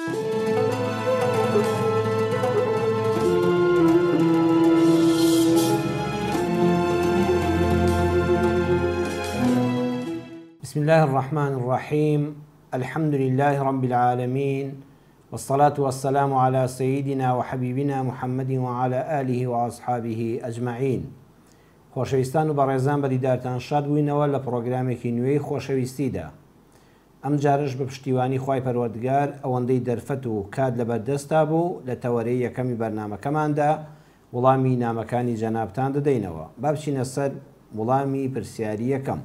بسم الله الرحمن الرحيم. الحمد لله رب العالمين، والصلاة والسلام على سيدنا وحبيبنا محمد وعلى آله وأصحابه أجمعين. خۆشەویستان و بەڕێزان بەدیدارتان شاد بووینەوە لە پرۆگرامێکی نوێی خۆشەویستیدا. ئەم جارش بە پشتیوانی خوای پەروەردگار ئەوەندەی دەرفەت و کات لەبەردەستا بوو لە تەوەرەی یەکەمی بەرنامەکەماندا وەڵامی نامەکانی جەنابتان دەدەینەوە. با بچینە سەر وەڵامی پرسیاری یەکەم.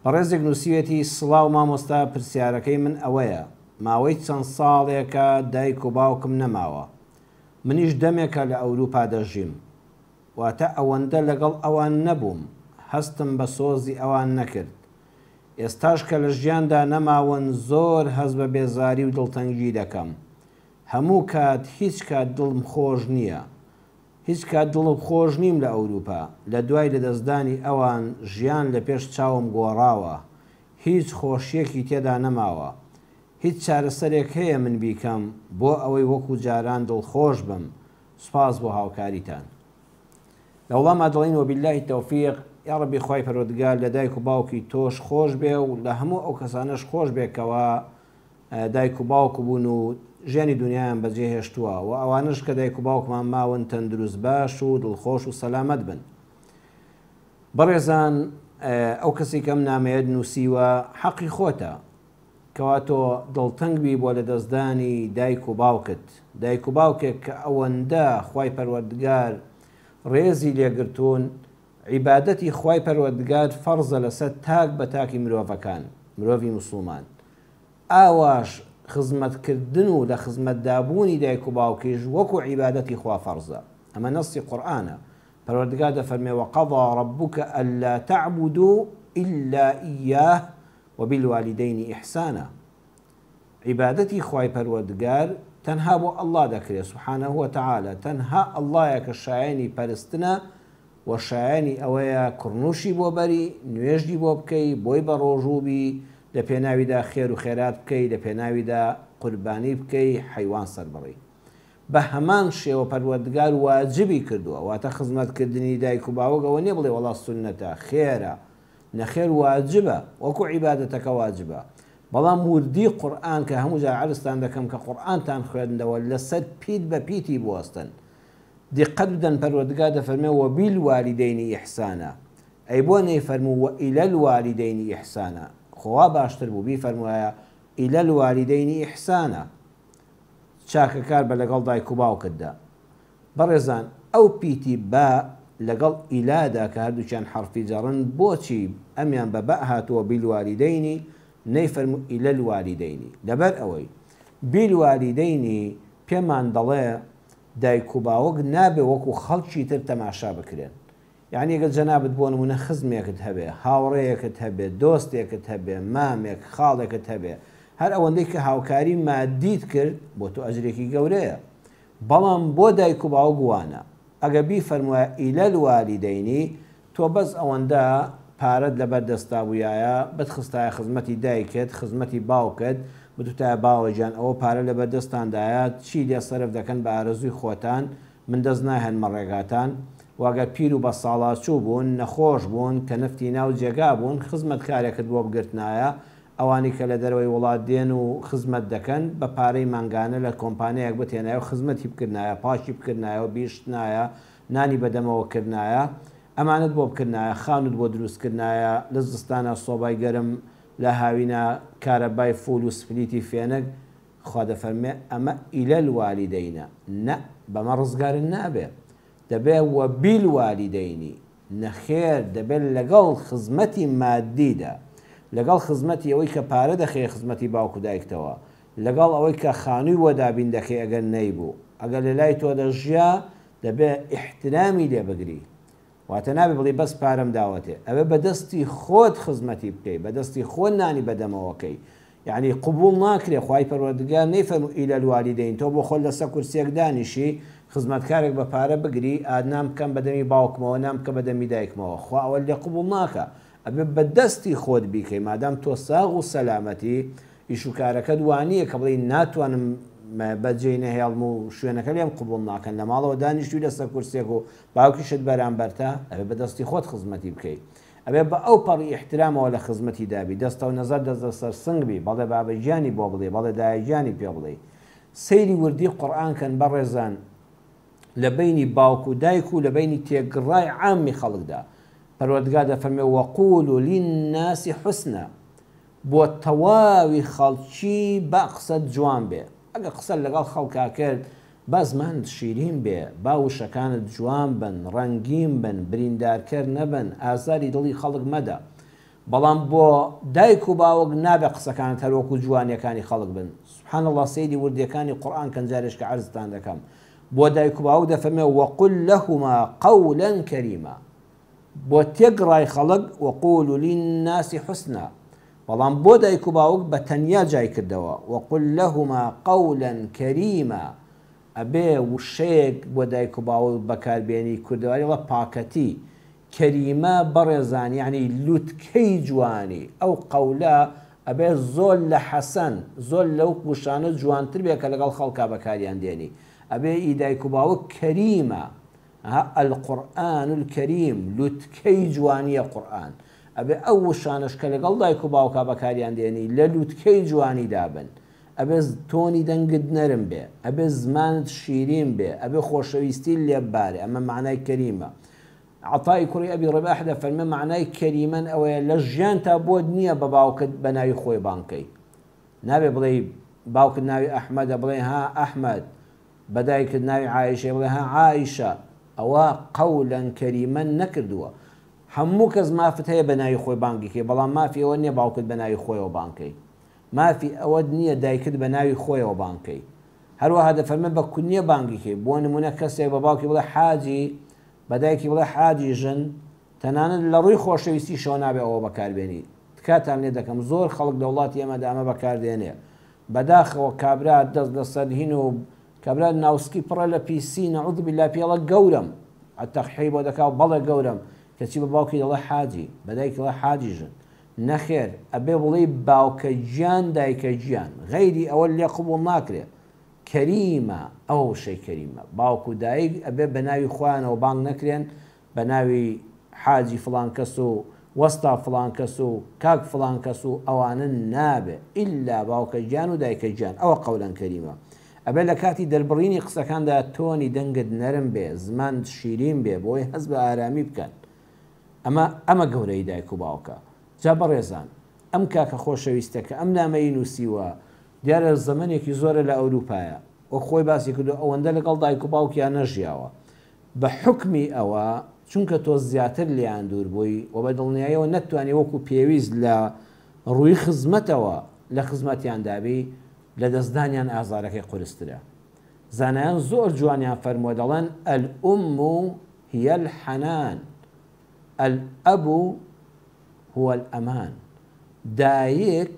بەڕێزێک نووسیوێتی: سڵاو مامۆستا، پرسیارەکەی من ئەوەیە، ماوەی چەند ساڵێکە دایک و باوکم نەماوە، منیش دەمێکە لە ئەوروپا دەژیم، واتە ئەوەندە لەگەڵ ئەوان نەبووم، هەستم بە سۆزی ئەوان نەکرد. ئێستاش کە لە ژیاندا نەماون زۆر هەز بە بێزاری و دڵتەنگی دەکەم. هەموو کات هیچ کات دڵم خۆش نییە، هیچ کات دڵم خۆش نیم لە ئەوروپا. لە دوای لەدەستدانی ئەوان ژیان لە پێش چاوم گۆڕاوە، هیچ خۆشیەکی تێدا نەماوە. هیچ چارەسەرێک هەیە من بیکەم بۆ ئەوەی وەکو جاران دڵخۆش بم؟ سوپاس بۆ هاوکاریتان. لە وەڵاما دەڵێن وەبیللهی تەوفیق، یا ڕەبی خوای پەروەردگار لە دایک و باوکی تۆش خۆش بێ و لە هەموو ئەو کەسانەش خۆش بێکەوە دایک و باوک بوون و ژیانی دنیایان بەجێ هێشتووە، و ئەوانش کە دایک و باوکمان ماون تەندروست باش و دڵخۆش و سەلامەت بن. بەڕێزان، ئەو کەسی کەم نامەیەت نووسیوە حەقی خۆتە کەوا تۆ دڵتەنگبی بۆ لە دەستدانی دایک و باوکت. دایک و باوکێک کە ئەوەندە خوای پەروەردگار ڕێزی لێگرتوون، عیبادەتی خوای پەروەردگار فەرزە لەسەر تاک بە تاکی مرۆڤەکان، مرۆڤی موسڵمان. ئاواش خزمەتکردن و لە خزمەتدابوونی دایک و باوکیش وەکو عیبادەتی خوا فەرزە. ئەمە نەسی قورئانە. پەروەردگار دەفەرمێ: وەقەضا ڕەبوکە ئەللا تەعبودوا ئیلا ئیاه وبالوالدین ئیحسانا. عیبادەتی خوای پەروەردگار تەنها بۆ ئەڵڵا دەکرێت سوبحانەه وتەعالە. تەنها ئەڵڵایە کە شایەنی پەرستنە و شایەنی ئەوەیە کوڕنووشی بۆ بەری، نوێژی بۆ بکەی، بۆی بە ڕۆژووبی، لە پێناویدا خێر و خێرات بکەی، لە پێناویدا قوربانی بکەی، حەیوان سەربڕی. بە هەمان شێوە پەروەردگار واجبی کردووە. واتە خزمەتکردنی دایک و باوکەوە نییە بڵێ وەڵا سونەتە، خێرە، نەخێر، واجبە، وەکو عیبادەتەکە واجبە. بەڵام وردی قورئان کە هەموو جار عەرزتان دەکەم کە قورئانتان خوێندنەوە لەسەر پیت بە پیتی بوەستن. دیقەت بدەن، پەروەردگار دەفەرمێ وەبیلوالیدەینی ئیحسانە. ئەی بۆ نەیفەرموو وئیلە الوالیدەینی ئیحسانە؟ خۆوا باشتر بوو بیفەرموایە ئیلە الوالیدەینی ئیحسانە، چاکەکار بە لەگەڵ دایک و باوکتدا. بەڕێزان، ئەو پیتی با لەگەڵ ئیلادا کە هەردووچیان حرفی جەڕن، بۆچی ئەمیان بە بە هاتووە بیلوالیدەینی نەیفەرموو ئیلە الوالیدەینی؟ لەبەر ئەوەی بیلوالیدەینی پێمان دەڵێ دایک و باوک نابێ وەکو خەڵکی تر تەماشا بکرێن. یعنی ئەگەر جەنابەت بۆ نمونە خزمێکت هەبێ، هاوڕێیەکت هەبێ، دۆستێکت هەبێ، مامێک، خاڵێکت هەبێ، هەر ئەوەندەی کە هاوکاری مادیت کرد بۆ تۆ ئەجرێکی گەورەیە. بەڵام بۆ دایک و باوک وانە. ئەگە بیفەرموایە ئیلە الوالیدەینی، تۆ بەس ئەوەندە پارەت لەبەر دەستا بوویایە بتخستایە خزمەتی دایکت، خزمەتی باوکت، بتوتایە باوەجان ئەوە پارە لەبەر دەستاندایە، چی لێ سەرف دەکەن بە ئارەزووی خۆتان، من دەست ناهێن مەڕێگاتان. واگە پیر و بە ساڵاچوو بوون، نەخۆش بوون، کە نفتی ناو جێگا بوون، خزمەتکارێکت بۆ بگرتنایە. ئەوانی کە لە دەرەوەی وڵات دێن و خزمەت دەکەن بە پارەی مانگانە لە کۆمپانیایەک بتێنایە و خزمەتی بکردایە، پاشی بکردایە و بیشتنایە، نانی بەدەمەوە کردایە، ئەمانت بۆ بکردایە، خانوت بۆ دروستکردایە، لە زستانە سۆبای گەرم، لە هاوینە کارەبای فول و سپلیتی فێنک. خوا دەفەرمێ ئەمە ئیلە الوالیدەینە، نە، بەمە ڕزگارن نابێ، دەبێ وەبیلوالیدەینی، نەخێر، دەبێت لەگەڵ خزمەتی مادیدا، لەگەڵ خزمەتی ئەوەی کە پارە دەخێ خزمەتی باوک و دایکتەوە، لەگەڵ ئەوەی کە خانووی بۆ دابین دەکەی ئەگەر نەیبوو، ئەگەر لە لای تۆ دەژیا دەبێت ئیحترامی لێ بگری. واتە نابێ بڵێ بەس پارەم داوەتێ، ئەوێ بەدەستی خۆت خزمەتی بکەی، بەدەستی خۆت نانی بەدەمەوەکەی. یعنی قبول ناکرێ. خوای پەروەردگار نەیفەرموو ئیلە الوالیدەین، تۆ بۆ خۆت لەسەر کورسیەک دانیشی خزمەتکارێک بە پارە بگری، ئادنام بکەم بەدەمی باوکمەوە، نام بکە بەدەمی دایکمەوە. خوا ئەوە لێ قبول ناکە، ئەبێ بەدەستی خۆت بیکەی. مادام تۆ ساغ و سەلامەتی ئیشوکارەکە دوانییە کە بڵێ ناتوانم بەجێ نەهێڵم و شوێنەکە لێم قبول ناکەن لە ماڵەوە دانیشتوی لەسەر کورسێک و باوکیشت بەرامبەرتە ئەبێ بەدەستی خۆت خزمەتی بکەیت ئەبێ بە ئەو پەڕی احترامەوە لە خزمەتی دابی دەستە و نەزەر دەستە سەر سنگ بی بەڵێ بابەجیانی بۆ بڵێ بەڵێ دایەجیانی پێ بڵێ سەیری وردی قورئان کەن بەڕێزان لە بینی باوک و دایک و لە بینی تێگڕای عامی خەڵکدا پەروەردگار دەفەرمێ وەقولوا للناس حوسنا بۆ تەواوی خەڵکی با قسەت جوان بێ ئەگە قسە لەگەڵ خەڵکا کرد با زمانت شیرین بێ با وشەکانت جوان بن ڕەنگین بن بریندارکەر نەبن ئازاری دڵی خەڵک مەدە بەڵام بۆ دایک و باوک نابێ قسەکانت هەروەکو جوانیەکانی خەڵک بن سبحان الله سەیری وردیەکانی قورئان کەنجارێش کە عەرزتان دەکەم بۆ دایک و باوک دەفەرمێ وەقل لەهما قەولا کەریما بۆ تێگڕای خەڵک وەقولوا للناس حوسنا بەڵام بۆ دایک و باوک بە تەنیا جای کردەوە وەقل لەهما قەولا کەریما ئەبێ وشەیەک بۆ دایک و باوک بەکاربێنی کوردەواری وڵە پاکەتی کەریمە بەڕێزان یعنی لوتکەی جوانی ئەو قەولە ئەبێ زۆر لە حەسەن زۆر لەو وشانە جوانتر بێ کە لەگەڵ خەڵکا بەکاریان دێنی ئەبێ ئی دایک و باوک کەریمە القورئان الکەریم لوتکەی جوانیە قورئان ئەبێ ئەو وشانش کە لەگەڵ دایک و باوکا بەکاریان دێنی لە لوتکەی جوانی دابن ئەبێ تۆنی دەنگت نەرم بێ ئەبێ زمانت شیرین بێ ئەبێ خۆشەویستی لێببارێ ئەمە معنای کەریمە عەتای کوڕی ئەبی ڕەباح دەفەرمێ معنای کەریمەن ئەوەیە لە ژیان تا بۆت نییە بە باوکت بە ناوی خۆی بانکەی نابێ بڵێ باوکت ناوی ئەحمەدە بڵێ ها ئەحمەد بە دایکت ناوی عایشە بڵێ ها عایشە ئەوە قەولەن کەریمەن نەکردووە هەموو کەس مافت هەیە بە ناوی خۆی بانگیکەی بەڵام مافی ئەوە نییە باوکت بە ناوی خۆیەوە بانکەی مافی ئەوە نییە دایکت بە ناوی خۆیەوە بانکەی هەروەها دەفەرمێ بە کونیە بانگیکەی بۆ نمونە کەسێک بە باوکی بڵێ حاجی بە دایکی بڵێ حاجی ژن تەنانەت لە ڕووی خۆشەویستی شەو نابێ ئەوە بەکاربێنی تکاتان لێ دەکەم زۆر خەڵک لە وڵاتی ئێمەدا ئەمە بەکاردێنێ بەداخەوە کابرا دەست لەسەر هین و کابرا ناوسکی پڕە لە پیسی نەعوذ بالله پێڵە گەورم ئەتەقحی بۆ دەکا بەڵێ گەورم کەچی بە باوکی دەڵێ حاجی بە دایکی دەڵێ حاجی ژن نەخێر ئەبێ بڵێ باوکە گیان دایکە گیان غەیری ئەوە لێ قبوڵ ناکرێ کەریمە ئەو شەی کەریمە باوک و دایک ئەبێ بە ناوی خۆیانەوە بانگ نەکرێن بە ناوی حاجی فڵان کەس و وەستا فڵان کەس و کاک فڵان کەس و ئەوانە نابێ ئیلا باوکە گیان و دایکە گیان ئەوە قەولەن کەریمە ئەبێ لە کاتی دەربڕینی قسەکاندا تۆنی دەنگت نەرم بێ زمان شیرین بێ بۆی هەز بە ئارامی بکەن ئەمە گەورەی دایک و باوکە جا بەڕێزان ئەم کاکە خۆشەویستەکە ئەم نامەی نووسیوە دیارە زەمانێکی زۆرە لە ئەوروپایە وە خۆی باسی کردو ئەوەندە لەگەڵ دایک و باوکیان نەژیاوە بە حکمی ئەوە چونکە تۆ زیاتر لیان دوور بووی و بە دڵنیاییەوە نەتوانێ وەکو پێویست لە ڕووی خزمەتەوە لە خزمەتیان دابی لە دەستدانیان ئازارەکەی قورسترە زانایان زۆر جوانیان فەرمووە دەڵێن الأم هي الحنان الأب هو الأمان دایک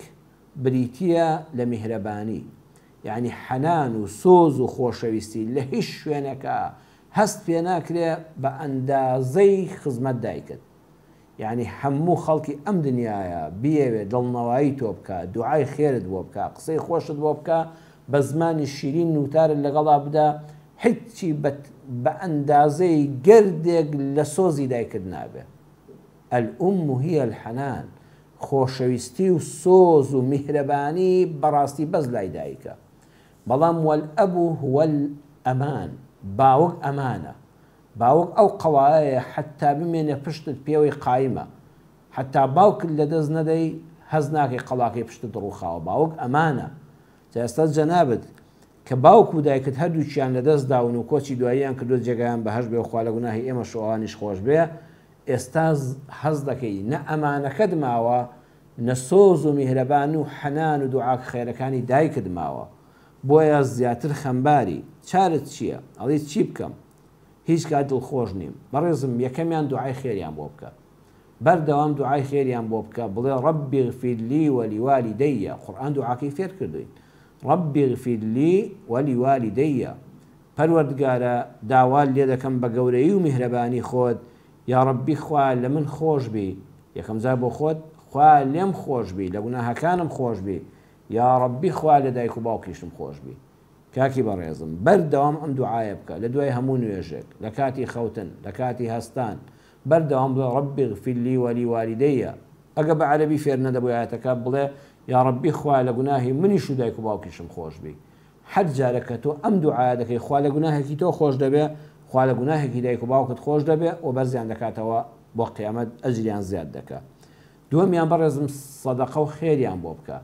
بریتیە لە میهرەبانی یعنی حەنان و سۆز و خۆشەویستی لە هیچ شوێنەکە هەست پێ ناکرێ بە ئەندازەی خزمەت دایکت یعنی هەموو خەڵکی ئەم دنیاە بیەوێ دڵنەوایی تۆ بکە دوعای خێرت بۆ بکە قسەی خۆشت بۆ بکە بە زمانی شیرین نوتارت لەگەڵا بدە هیچی بە ئەندازەی گەردێک لە سۆزی دایکت نابێ الأم هي الحنان خۆشەویستی و سۆز و میهرەبانی بەڕاستی بەس لای دایکە بەڵام والأب هو الأمان باوک ئەمانە باوک ئەو قەوایە حتا بمێنێ پشتت پێوەی قایمە حتا باوکت لە دەست نەدەی هەز ناکەی قەڵاقی پشتت ڕووخاوە باوک ئەمانە جا ئێستا جەنابەت کە باوک و دایکت هەردووچیان لە دەست داون و کۆچی دواییان کردو جێگایان بەهەش بێ و خوا لە گوناهی ئێمە شەوانیش خۆش بێ ئێستا هەز دەکەی نە ئەمانەکەت ماوە نە سۆز و میهرەبان و حەنان و دوعاک خێرەکانی دایکت ماوە بۆیە زیاتر خەمباری چارت چییە؟ ئەڵی چی بکەم؟ هیچ کات دڵخۆش نیم بەڕێزم یەکەمیان دوعای خێریان بۆ بکە بەردەوام دوعای خێریان بۆ بکە بڵێ ڕەبی اغفر لی وەلیوالیدەیە قورئان دوعاکەی فێر کردوین ڕەبی اغفر لی وەلیوالیدەیە پەروەردگارە داوا لێ دەکەم بە گەورەی و میهرەبانی خۆت یا ڕەبی خوا لە من خۆش بی یەکەم جار بۆ خۆت خوا لێم خۆش بی لە گوناهەکانم خۆش بی یا ڕەبی خوا لە دایک و باوکیشم خۆش بی. کاکی بەڕێزم بەردەوام ئەم دوعایە بکە لە دوای هەموو نوێژێک، لە کاتی خەوتن، لە کاتی هەستان، بەردەوام بڵێ ڕەبی اغفر لی وەلی والیدەیە. ئەگە بە عەرەبی فێر نەدەبوو ئاەتەکە بڵێ یا ڕەبی خوا لە گوناهی منیش و دایک و باوکیشم خۆش بی. هەر جارەکە تۆ ئەم دوعایە دەکەی خوا لە گوناهێکی تۆ خۆش دەبێ، خوا لە گوناهێکی دایک و باوکت خۆش دەبێ و بەرزیان دەکاتەوە بۆ قیامەت ئەجریان زیاد دەکات. دووەمیان بەڕێزم سەدەقە و خێریان بۆ بکە.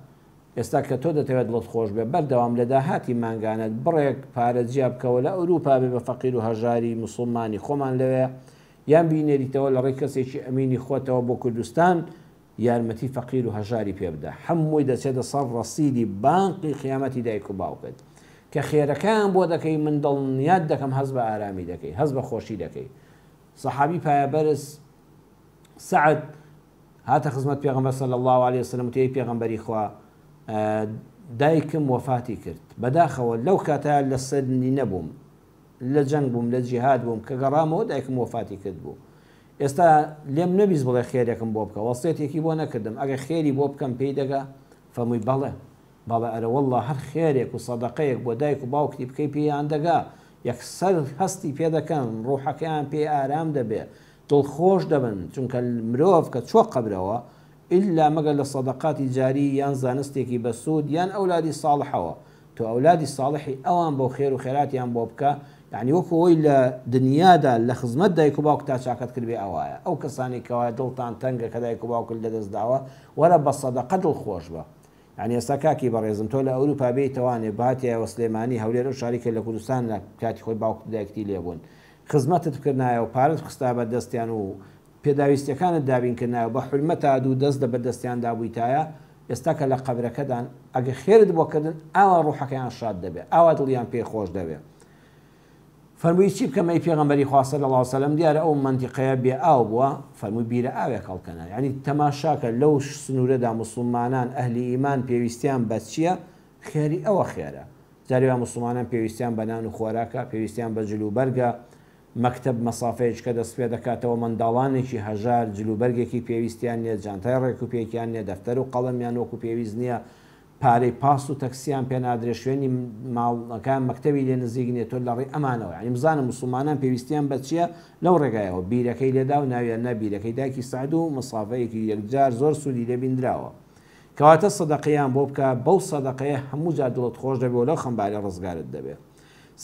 ئێستا کە تۆ دەتەوێت دڵت خۆش بێ بەردەوام لە داهاتی مانگانت بڕێک پارە جیا بکەوە لە ئەوروپا بێ بە فەقیر و هەژاری موسڵمانی خۆمان لەوێ، یان بینێریتەوە لە ڕێی کەسێکی ئەمینی خۆتەوە بۆ کوردستان یارمەتی فەقیر و هەژاری پێ بدە. هەمووی دەچێتە سەر ڕەسیدی بانقی قیامەتی دایک و باوکت کە خێرەکان بۆ دەکەی من دڵنیات دەکەم هەز بە ئارامی دەکەی، هەز بە خۆشی دەکەی. سەحابی پایەبەرز سعد هاتە خزمەت پێغەمبەر صلی الله علیه وسلم وتی پێغەمبەری خوا دایکم وەفاتی کرد بەداخەوە لەو کاتە لە سەدنی نەبووم، لە جەنگ بووم، لە جیهاد بووم کە گەڕامەوە دایکم وەفاتی کرد بوو. ئێستا لێم نەبیست بڵێ خێرێکم بۆ بکە، وەسیەتێکی بۆ نەکردم، ئەگە خێری بۆ بکەم پێی دەگا؟ فەرمووی بەڵێ بەڵێ ئەرە وەڵڵا هەر خێرێک و سەدەقەیەک بۆ دایک و باوکتی بکەی پێیان دەگا، یەکسەر هەستی پێ دەکەن، ڕوحەکەیان پێ ئارام دەبێ، دڵخۆش دەبن، چونکە مرۆڤ کە چوە قەبرەوە ئللا مەگەر لە سەدەقاتی جاری یان زانستێکی بەسوود یان ئەولادی ساڵحەوە، تۆ ئەولادی ساڵحی ئەوان بۆ خێر و خێراتیان بۆ بکە، یعنی وەکو ئەوی لە دنیادا لە خزمەت دایک و باوک تا چاکەت کردبێ ئەوایە. ئەو کەسانی کەوایە دڵتان تەنگە کە دایک و باوکت لەدەست داوە وەرە بە سەدەقە دڵخۆش بە. یعنی ئێستا کاکی بەڕێزم تۆ لە ئەوروپا بێیتەوانێ باتیایەوە سلێمانی هەولێر و شاریکە لە کوردستان لە کاتی خۆی باوک دایکتی لێبوون، خزمەتت کردنایە و پارەت خستا بە دەستیان و پێداویستەکانت دابینکردنایە بە حرمەتا دوو دەست دە بە دەستیان دابوویتایە، ئێستا کە لە قەبرەکەدان ئەگە خێرت بۆکردن ئاوا ڕوحەکەیان شاد دەبێ، ئاوا دڵیان پێ خۆش دەبێ. فەرمووی چی بکەم ئەی پێغەمبەری خوا صلی الله علیه وسلم دیارە ئەو منتیقەیە بێ ئاو بووە، فەرمووی بیرە ئاوێک هەڵکەنە. یعنی تەماشاکە لەو سنوورەدا موسڵمانان ئەهلی ئیمان پێویستیان بە چییە؟ خێری ئەوە خێرە. جاریوا موسڵمانان پێویستیان بە نان و خۆراکە، پێویستیان بە جلوبەرگە، مەکتب مەسافەیەک کە دەست پێ دەکاتەوە، منداڵانێکی هەژار جلوبەرگێکی پێویستیان نییە، جانتای ڕێک و پێکیان نییە، دەفتەر و قەڵەمیان وەکو پێویست نییە، پارەی پاس و تەکسیان پێ نادرێ، شوێنی ماڵەکان مەکتەبی لێ نزیک نیە، تۆ لە ڕێی ئەمانەوە. یعنی بزانم موسڵمانان پێویستیان بە چییە لەو ڕێگایەوە. بیرەکەی لێدا و ناویان نەبیرەکەی دایکی سعد و مەسافەیەکی یەکجار زۆر سوودی لێ بینراوە، کەواتە سەدەقەیان بۆ بکە، بەو سەدەقەیە هەموو جار دڵت خۆش دەبێت و لەو خەمبارە ڕزگارت دەبێت.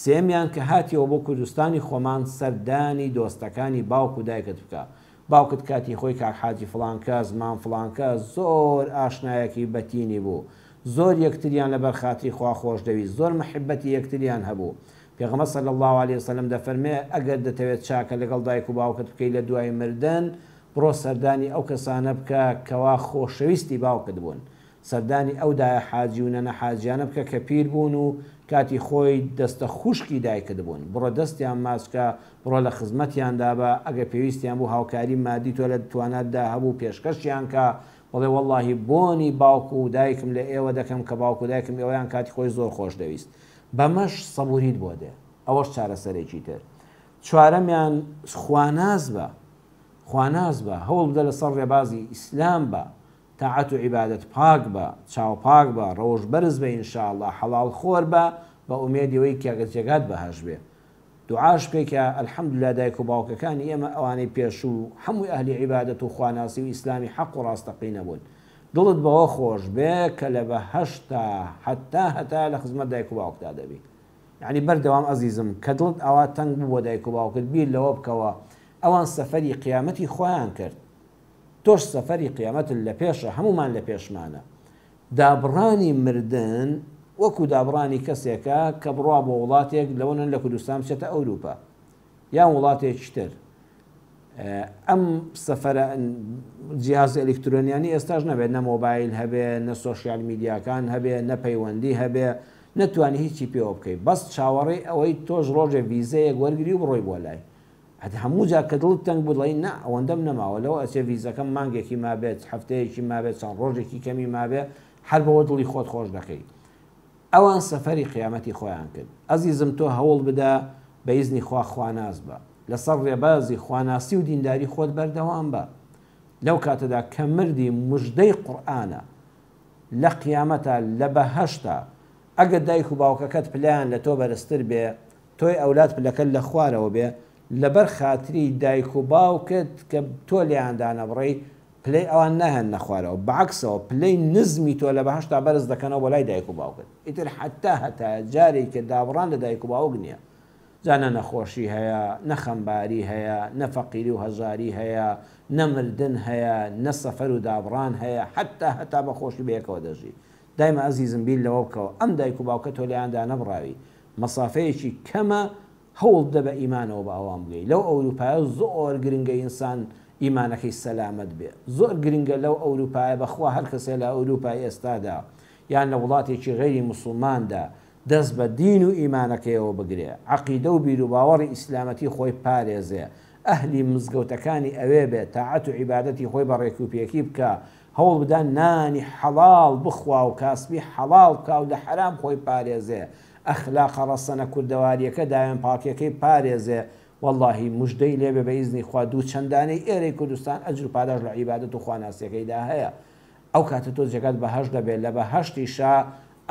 سێمیان کە هاتیەوە بۆ کوردستانی خۆمان سەردانی دۆستەکانی باوک و دایکت بکە. باوکت کاتی خۆی کاک حاجی فڵانکە زمان فڵانکە زۆر ئاشنایەکی بەتینی بوو، زۆر یەکتریان لەبەر خاتری خوا خۆش دەویست، زۆر محبەتی یەکتریان هەبوو. پێغەمبەر صلی الله علیه وسلم دەفەرمێ ئەگەر دەتەوێت چاکە لەگەڵ دایک و باوکت بکەی لە دوای مردن، بڕۆ سەردانی ئەو کەسانە بکە کەوا خۆشەویستی باوکت بوون، سەردانی ئەو دایە حاجی و نەنە حاجیانە بکە کە پیر بوون و کاتی خۆی دەستە خوشکی دایکت بوون، بڕۆ دەستیان ماچکە، بڕۆ لە خزمەتیاندا بە، ئەگە پێویستیان بوو هاوکاری مادی تۆ لە تواناتدا هەبوو پێشکەشیان کە، بڵێ وەڵڵاهی بۆنی باوکو و دایکم لە ئێوە دەکەم کە باوکو و دایکم ئێوەیان کاتی خۆی زۆر خۆش دەویست، بەمەش سەبوریت بۆ دێ، ئەوەش چارەسەرێکی تر. چوارەمیان خواناز بە، خواناز بە، هەوڵ بدە لەسەر ڕێبازی ئیسلام بە، تاعەت و عیبادەت پاک بە، چاو پاک بە، ڕۆژ بەرز بە ئینشاءالله، حەڵاڵ خۆر بە، بە ئومێدیەوەی کێگەجێگات بەهەش بێ. دوعاش بکە ئەلحەمدوللا دایک و باوکەکانی ئێمە ئەوانەی پێش و هەمووی ئەهلی عیبادەت و خواناسی و ئیسلامی حەق و ڕاستەقی نەبوون، دڵت بەوە خۆش بێ کە لە بەهەشتا هەتا لە خزمەت دایک و باوکدا دەبی. یعنی بەردەوام ئەزیزم کە دڵت ئەوا تەنگ بوو بۆ دایک و باوکت بیر لەوە بکەوە ئەوان سەفەری قیامەتی خۆیان کرد، تۆش سەفەری قیامەت لە پێشە، هەمومان لە پێشمانە. دابڕانی مردن وەکو دابڕانی کەسێکە کە بڕوا بۆ وڵاتێک لەوەن لە کوردستان بچێتە ئەوروپا یان وڵاتێکی تر. ئەم سەفەرە جیاز ئەلکترۆنیانی ئێستاش نەبێت، نە مۆبایل هەبێ، نە سۆشیال میدیاکان هەبێ، نە پەیوەندی هەبێ، نەتوانی هیچی پێوە بکەیت، بەس چاوەڕێی ئەوەی تۆش ڕۆژێ ڤیزەیەک وەرگری و بڕۆی بۆ لای. هەموو جا کە دڵت تەنگ بوو دڵی نا ئەوەندەم نەماوە، لەوە ئەچێ ڤیزەکەم مانگێکی مابێت، هەفتەیەکی مابێت، چەند ڕۆژێکی کەمی مابێ، هەر بەوە دڵی خۆت خۆش دەکەیت. ئەوان سەفەری قیامەتی خۆیان کرد. ئەزیزم تۆ هەوڵ بدە بە ئیزنی خوا خواناز بە، لەسەر ڕێبازی خواناسی و دینداری خۆت بەردەوام بە. لەو کاتەدا کە مردی مژدەی قورئانە، لە قیامەتە لە بەهەشتا ئەگەر دایک و باوکەکەت پلیان لە تۆ بەرزتر بێ تۆی ئەولاد پلەکەت لە خوارەوە بێ لەبەر خاتری دایک و باوکت کە تۆ لێیاندا نەبڕی پلەی ئەوان ناهێن نەخوارەوە بەعکسەوە پلەی نزمی تۆ لە بەهەشتا بەرز دەکەنەوە بۆ لای دایک و باوکت ئیتر حتا هەتا جارێک کە دابڕان لە دایک و باوک نییە جانە نەخۆشی هەیە نەخەمباری هەیە نەفەقیری و هەژاری هەیە نەمردن هەیە نەسەفەر و دابڕان هەیە هەتا بەخۆشی بەیەکەوە دەژی دایمە ئەزیزم بیر لەوە بکەوە ئەم دایک و باوکە تۆ لەیاندا نەبڕاوی مەسافەیەکی کەمە هەوڵ دە بە ئیمانەوە بە ئەوان بگەی لەو ئەوروپایە زۆر گرنگە ئینسان ئیمانەکەی سەلامەت بێ زۆر گرنگە لەو ئەوروپایە بەخوا هەر کەسێ لە ئەوروپای ئێستادا یان لە وڵاتێکی غەیری موسڵماندا دەست بە دین و ئیمانەکەیەوە بگرێ عەقیدە و بیر و باوەڕی ئیسلامەتی خۆی پارێزێ ئەهلی مزگەوتەکانی ئەوێ بێت تاعەت و عیبادەتی خۆی بە ڕێکوپێکی بکە هەوڵ بدان نانی حەڵاڵ بخوا و کاسبی حەڵاڵ بکە و لە حەرام خۆی پارێزێ ئەخلاقە ڕەسەنە کوردەواریەکە داوێن پاکیەکەی پارێزێ واللهی موژدەی لێبێ بە ئیزنی خوا دوو چەندانەی ئێرەی کوردستان ئەجر و پاداش لە عیبادەت و خواناسیەکەیدا هەیە ئەو کاتە تۆ جێگات بەهەش دەبێت لە بەهەشتیشا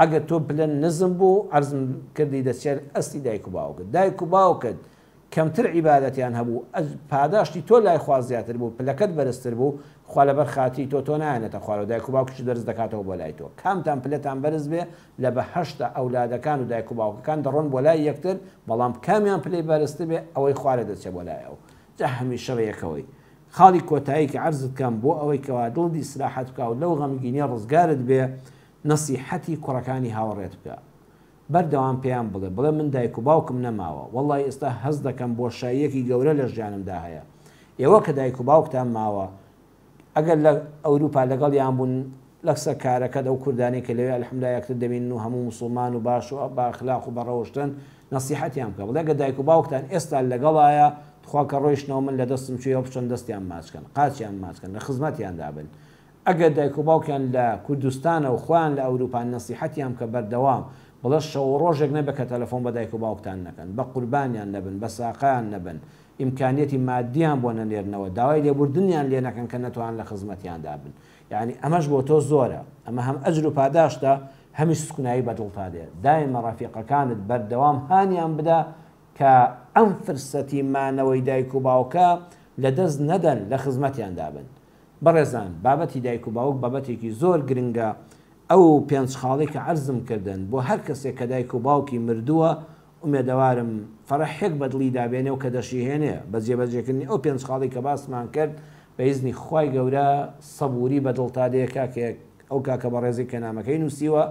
ئەگەر تۆ پلەن نزم بوو ئەرزم کردی دەچێت ئەستی دایک و باوکت دایک و باوکت کەمتر عیبادەتیان هەبوو پاداشتی تۆ لای خوا زیاتر بوو پلەکەت بەرزتر بوو خوا لەبەر خاتی تۆ نایەنێتە خوارەوە دایک و باوکیش دەرز دەکاتەوە بۆ لای تۆ کامتان پلەتان بەرز بێ لە بەهەشتە ئەولادەکان و دایک و باوکەکان دەڕۆن بۆ لای یەکتر بەڵام کامیان پلەی بەرزتر بێ ئەوەی خوارە دەچێت بۆ لای ئەو جا هەمیشە بەیەکەوەی خاڵی کۆتاییکە عەرزت کەم بۆ ئەوەی کەوا دڵی ئیسراحەت بکە و لەو غەمگینیە ڕزگارت بێ نەسیحەتی کوڕەکانی هاوڕێت بکە بەردەوام پێیان بڵێ من دایک و باوکم نەماوە وەڵی ئێستا هەز دەکەم بۆ شایەکی گەورە لە ژیانمدا هەیە ئێوە کە دایک و باوکتان ماوە ئەگەر لە ئەوروپا لەگەڵ یان بوون لەکسە کارەکە ئەو کوردانی کە لەوێ الحەمدولایە یەکتر دەبین و هەموو موسڵمان و باش و با ئەخلاق و بەڕەوشتن نەسیحەتیان بکە بڵێ گە دایک و باوکتان ئێستا لەگەڵایە خوا کە ڕۆیشتنەوە من لە دەستم چوێ بچۆن دەستیان ماچکەن قاچیان ماچکەن لە خزمەتیان دابن ئەگەر دایک و باوکیان لە کوردستانە و خۆیان لە ئەوروپا نەسیحەتیان کە بەردەوام بڵێ شەو ڕۆژێک نەبێت کە تەلەفۆن بە دایک و باوکتان نەکەن بە قوربانیان نەبن بە ساقیان نەبن ئیمکانیەتی مادیان بۆ نەنێرنەوە داوای لێبوردنیان لێ نەکەن کە نەتوان لە خزمەتیان دابن یعنی ئەمەش بۆ تۆ زۆرە ئەمە هەم ئەجر و پاداشتە هەمیش سکونایی بەدڵتا دێ دایمە ڕەفیقەکانت بەردەوام هانیان بدا کە ئەم فرسەتی مانەوەی دایک و باوکە لەدەست نەدەن لە خزمەتیان دابن بەڕێزان بابەتی دایک و باوک بابەتێکی زۆر گرنگە ئەو پێنج خاڵی کە عەرزم کردن بۆ هەر کەسێک کە دایک و باوکی مردووە ئومێدەوارم فەرەحێک بەدڵی دابێنێ و کە دەشیهێنێ بە جێبەجێکردنی ئەو پێنج خاڵی کە باسمان کرد بە ئیزنی خوای گەورە سەبووری بەدڵتا دێ کاکێک ئەو کاکە بە ڕێزی کەنامەکەی نووسیوە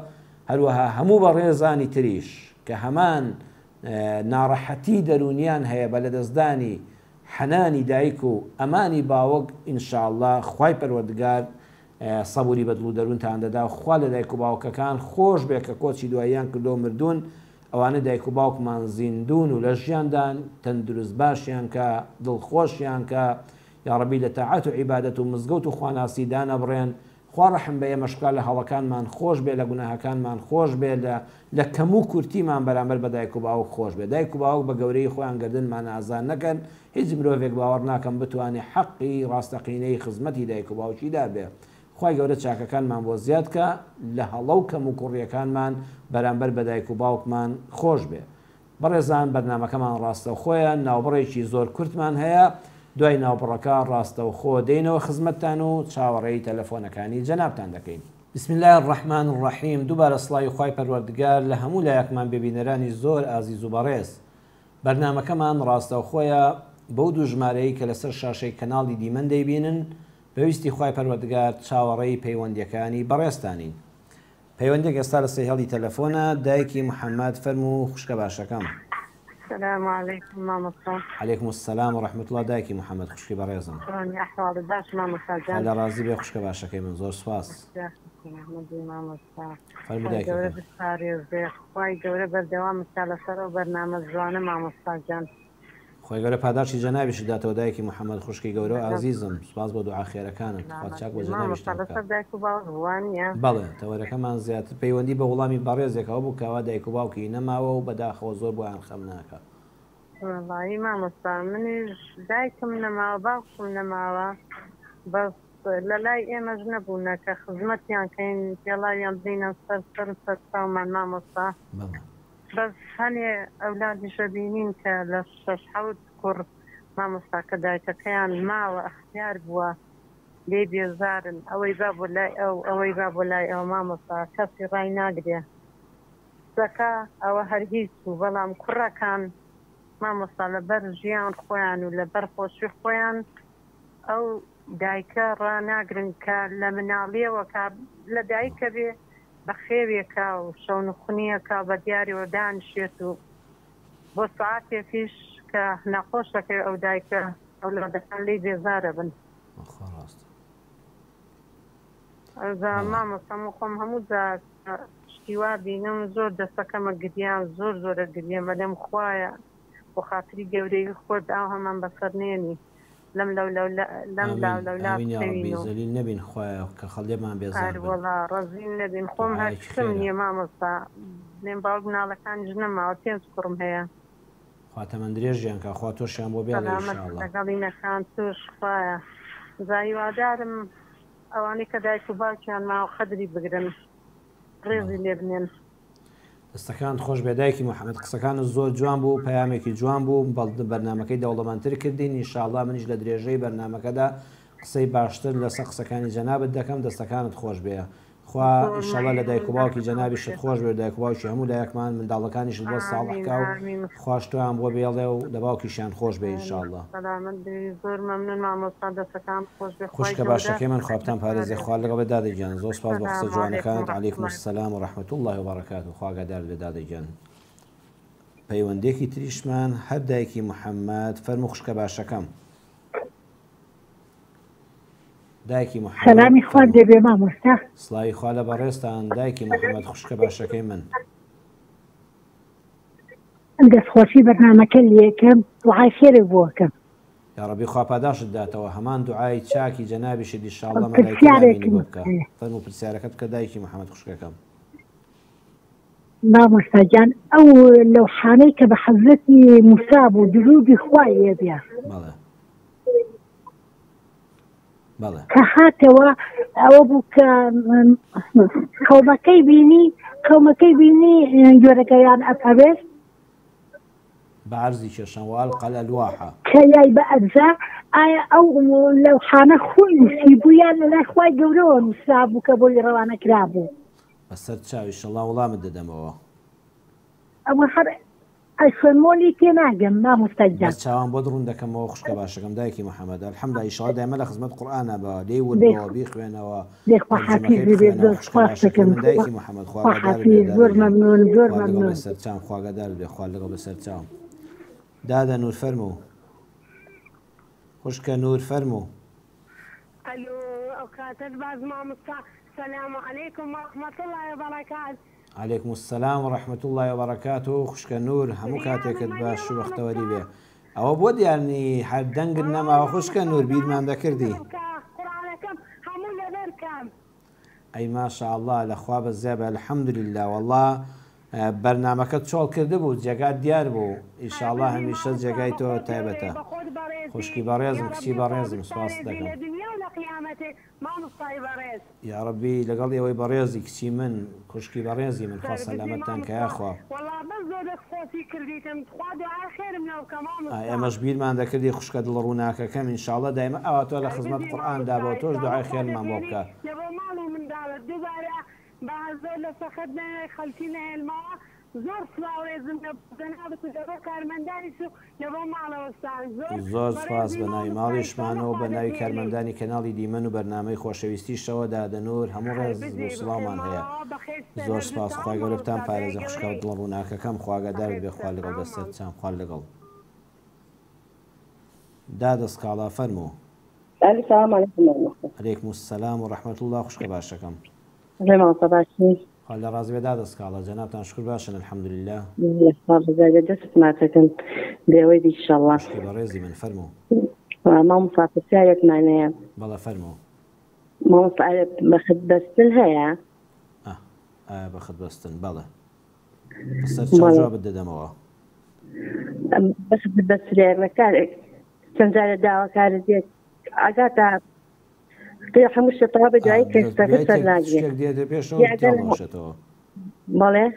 هەروەها هەموو بە ڕێزانی تریش کە هەمان ناڕەحەتی دەرونیان هەیە بە لەدەستدانی حەنانی دایک و ئەمانی باوەک ئینشاءڵڵا خوای پەروەردگار سەبووری بەدڵ و دەروونتان دەدا خوا لە دایک و باوکەکان خۆش بێ کە کۆچی دواییان کردو مردوون ئەوانە دایک و باوکمان زیندون و لە ژیاندان تەندروست باشیان کە دڵخۆشیان کە یا ڕەبی لە تاعەت و عیبادەت و مزگەوت و خواناسی دانەبڕێن خوا ڕەحم بە ئێمەشکا لە هەڵەکانمان خۆش بێ لە گوناهەکانمان خۆش بێ لە کەم و کورتیمان بەرامبەر بە دایک و باوک خۆش بێ دایک و باوک بە گەورەی خۆیان گردنمان ئازار نەکەن هیچ مرۆڤێک باوەڕ ناکەم بتوانێت حەقی ڕاستەقینەی خزمەتی دایک و باوکیدا بێ خوای گەورە چاکەکانمان بۆ زیاد کە لە هەڵە و کەم و کوڕیەکانمان بەرامبەر بە دایک و باوکمان خۆش بێ بەڕێزان بەرنامەکەمان ڕاستەوخۆیە ناوبڕێکی زۆر کورتمان هەیە دوای ناوبڕەکە ڕاستەوخۆ دێنەوە خزمەتتان و چاوەڕێی تەلەفۆنەکانی جەنابتان دەکەین بسم الله الرحمن الرحیم دووبارە سڵاوی خوای پەروەردگار لە هەموو لایەکمان ببینەرانی زۆر ئازیز و بەڕێز بەرنامەکەمان ڕاستەوخۆیە بەو دوو ژمارەی کە لەسەر شاشەی کەناڵی دیمەن دەیبینن پێویستی خوای پەروەردگار چاوەڕێی پەیوەندیەکانی بەڕێستانین پەیوەندێک ئێستا لە سەیهەڵی تەلەفۆنە دایکی محەممەد فەرموو خوشکە باشەکەم السلام عليكم مامۆستا عليكم السلام ورحمة الله دایکی محەممەد خوشکی بەڕێزم ئەحواڵ باش مامۆستا جان لە ڕازی بێ خوشکە باشەکەی من زۆر سوپاس خی گەورە بەردەوام مستا لەسەرەوە بەرنامە جوانە مامۆستا جان خۆی گەورە پاداشی جەنابیشی داتەوە دایکی محەممەد خوشکی گەورە و ئازیزم سوپاس بۆ دوعا خێرەکانت چاک بۆ جەنابیش بەڵێ تەوەرەکەمان زیاتر پەیوەندی بە وەڵامی بەڕێزێکەوە بوو کەوا دایک و باوکی نەماوە و بەداخەوە زۆر بۆیان خەم ناکە وڵی مامۆستا منیش دایکم نەماوە باوکم نەماوە بەس لە لای ئێمەش نەبوونە کە خزمەتیان کەین پێڵاویان بینە سەر چاومان مامۆستا بەس هەنێ ئەولادیشە بینین کە لە 6 کوڕ مامۆستا کە دایکەکەیان ماوە ئەختیار بووە لێ بێزارن ئەوەی با بۆ لای ئەوەی با بۆ لای ئەو مامۆستا کەسی ڕای ناگرێ زەکا ئەوە هەر هیچ بوو بەڵام کوڕەکان مامۆستا لەبەر ژیان خۆیان و لەبەر خۆشی خۆیان ئەو دایکە ڕناگرن کە لە مناڵیەوە لە دایکە بێ بە خێوێکە و شەونخونیەکە بە دیاریەوە دانشێت و بۆ ساعاتێکیش کە نەخۆشەکەی ئەو دایکە ئەو لەدەکان لی بێزارە بن مامۆستام خۆم هەموو شتیوا بینم زۆر دەستەکەمە گریان زۆرە گریە بەلێم خوایە بۆ خاتری گەورەی خۆت ئاو هەمان بەسەر نێنی لەم زەلیل نەبین خوایە کە خەڵێمان بێزار وەڵا ڕەزین نەبین خۆم هەرکسم نییە مامۆستا لێم باوک مناڵەکانی ژنەماوە 5 کوڕم هەیە خواتەمەند درێژیان کە خوا تۆشیان بۆ بێڵێ ئینشاءالله لەگەڵی نەخان توش خوایە زایوادارم ئەوانەی کە دایک و باوکیان ماوە خەدری بگرن ڕێزی لێ بنێن دەستەکان خۆش بێدایکی محەممەد قسەکان زۆر جوان بوو پەیامێکی جوان بوو بەرنمەکەی دەوڵەمەندتر کردین ئینشاءالله منیش لە درێژەی بەرنمەکەدا قسەی باشتر لەسەر قسەکانی جەنابەت دەکەم دەستەکانت خۆش بێ خوا ئینشاءالله لە دایک و باوکی جەنابیشت خۆش بێ دایک و باوکی هەموو لایەکمان منداڵەکانیشت بۆ ساڵحکا و خواشتیان بۆ بێڵێ و لە باوکیشیان خۆش بێ ئینشاءالله زۆر مەمنون مامۆستا دەستەکان خۆش بێ خوشکە باشەکەی من خوابتان پارێزی خوا لەگەڵ بێ دادەی گیان زۆر سپاس بە قسە جوانەکانت عەلەیکم السەلام و ڕەحمەت الله وبەرەکاتوه خوا ئاگادار بێ دادەی گیان پەیوەندێکی تریشمان هەر دایکی محەممەد فەرموو خوشکە باشەکەم دایکی محەممەد سەلامی خوا دەبێ مامۆستا سڵاوی خوا لە بەڕێستان دایکی محەممەد خوشکە باشەکەی من دەستخۆشی بەرنامەکە لێکەم دوعای خێرێ بۆکەم یا ڕەبی خوا پاداشت داتەوە هەمان دوعای چاکی جەنابیشت ئینشاءالله مەلایکە بۆ بکە فەرموو پرسیارەکەت بکە دایکی محەممەد خوشکەکەم مامۆستا گیان ئەو لەوحانەی کە بە حەزرەتی موسا بوو درودی خوای لێ بێ کە هاتەوە ئەوە بوو کە قەومەکەی بینی گوێرەکەیان ئەپەوێست بەعەرزی کێشان وەئەلقە الألواحە کە یای بە ئەجزا ئایا ئەو لەوحانە خۆی نووسی بوو یان لەلای خوای گەورەوە نووسرا بوو کە بۆی ڕەوانە کرا بوو بەسەر چاوی ئینشاءالله وەڵامت دەدەمەوە ئەوە هەر ئەیفەرمۆلی تێ ناگەم مامۆستا گیان بەس چاوان بۆ دڕون دەکەمەوە خوشکە باشەکەم دایکی محەممەد الحەمدولیلا ئینشاءالله دایمە لە خزمەت قورئانە بە لێی وردەوە بیخوێنەوە دایکی محەممەد خوا زۆر مەمنون زۆر مەمنون سەرچاوم خوا ئاگادار بێ خوا لەگەڵ بە سەرچاوم دادە نور فەرموو خوشکە نور فەرموو الو ئەو کاتت باز مامۆستا السلام عليكم ورحمة الله وبركاته عليكم السلام ورحمة الله وبركاته خوشکە نور هەموو کاتێکت باش و بەختەوەری بێ ئەوە بۆ دیارنی هەر دەنگت نەماوە خوشکە نور بیرمان دەکردی قورئانەکەم هەموو لەبەرکەم ئەی ماشاءالله لەخوا بەزیابە الحەمدولله والله بەرنامەکەت چۆڵ کرده بوو جێگات دیار بوو ئینشاءالله هەمیشە جێگای تۆ تایبەتە خوشکی بەڕێزم کچی بەڕێزم سپاس دەکەم یا ڕەبی لەگەڵ ئێوەی بەڕێزی کچی من خوشکی بەڕێزی من خوا سەلامەتتان کە یاخوا ئێمەش بیرمان دەکردی خوشکە دڵ ڕووناکەکەم ئینشاءالله دایمە ئەوە تۆ لە خزمەت قورئاندا بۆ تۆش دوعای خێرمان بۆ بکە زۆر لە سەخت خەڵکی نەهێڵمەوە زۆر سلااوێزم جەنابەت و لەبۆ کارمەندانیش و لەبۆ ماڵەوەستان زۆر سپاس بە ناوی ماڵیشمانەوە بە ناوی کارمەندانی کەناڵی دیمەن و بەرنامەی خۆشەویستیشەوە دادەنور هەموو ڕێز و سڵاومان هەیە زۆر سپاس خوای گەورەتان پارێزە خوشکە دڵ ڕووناکەکەم خوا ئاگادار بێ خوا لەگەڵ بەسەر چام خوا لەگەڵ دادەسکاڵا فەرموو عەلەیکم السەلام و ڕەحمەت الله خوشکە باشەکەم لە ڕازبێ دادەسکاڵە جەنابتان شکر باشن الحەمدولله دەست ماچەکەن بێوەی ئینشاءالله بەڕێزی من فەرموو مامۆستا پرسیارێکمانەیە بەڵێ فەرموو مامۆستا بەخت بەستن هەیە بەخت بەستن بەڵێ بەسەر چاو جوابت دەدەمەوە بەخت بەسترێ کارێک چەند جارە داواکارت دێت ئاگاتە في حمش طابة جاي كيستفيد شتێک دێتە پێشەوە تێڵەوەشێتەوە بەڵێ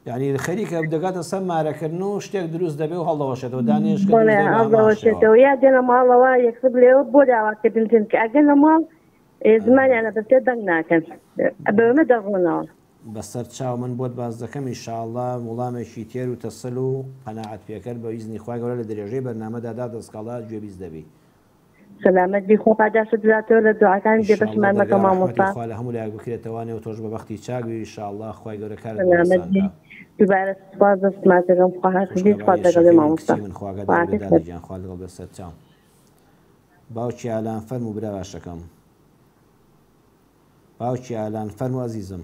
یعنی خەریکە دەگاتە سەمارەکردن و شتێک دروست دەبێ و هەڵەوەشێتەوە دانێش بەڵێ هەڵەوەشێتەوە یا دێنە ماڵەوە یەکسب لێەوە بۆ داواکردن کە ئەگەر لە ماڵ زمانیانە بەسێ دەنگ ناکەن بەمە دەڕۆنەوە بەسەر چاو من بۆت باز دەکەم ئینشاءڵڵا وەڵامێکی تێر و تەسەل و قەناعەت پێکرد بە ئیزنی خوای گەورە لە درێژەی بەرنامەدادا دەستکاڵا گوێبیست دەبی سلامت بی خۆ پاداشت بداتەوە لە دوعاکان بێبەشمان مەکە مامۆستا خوا لە هەموو لایەک بکرێتەوانێ و تۆش بە بەختی چاک بی ئینشاءڵڵا خوای گەورە کارت سلامت بی دووبارە سوپاس دەستمان دەکەم خوا حەفیزی خوا دەگەڵێ مامۆستا من خوا گەورە خوا لەگەڵ بەسەر چاو باوکی ئالان فەرموو برا باشەکەم باوکی ئالان فەرموو عەزیزم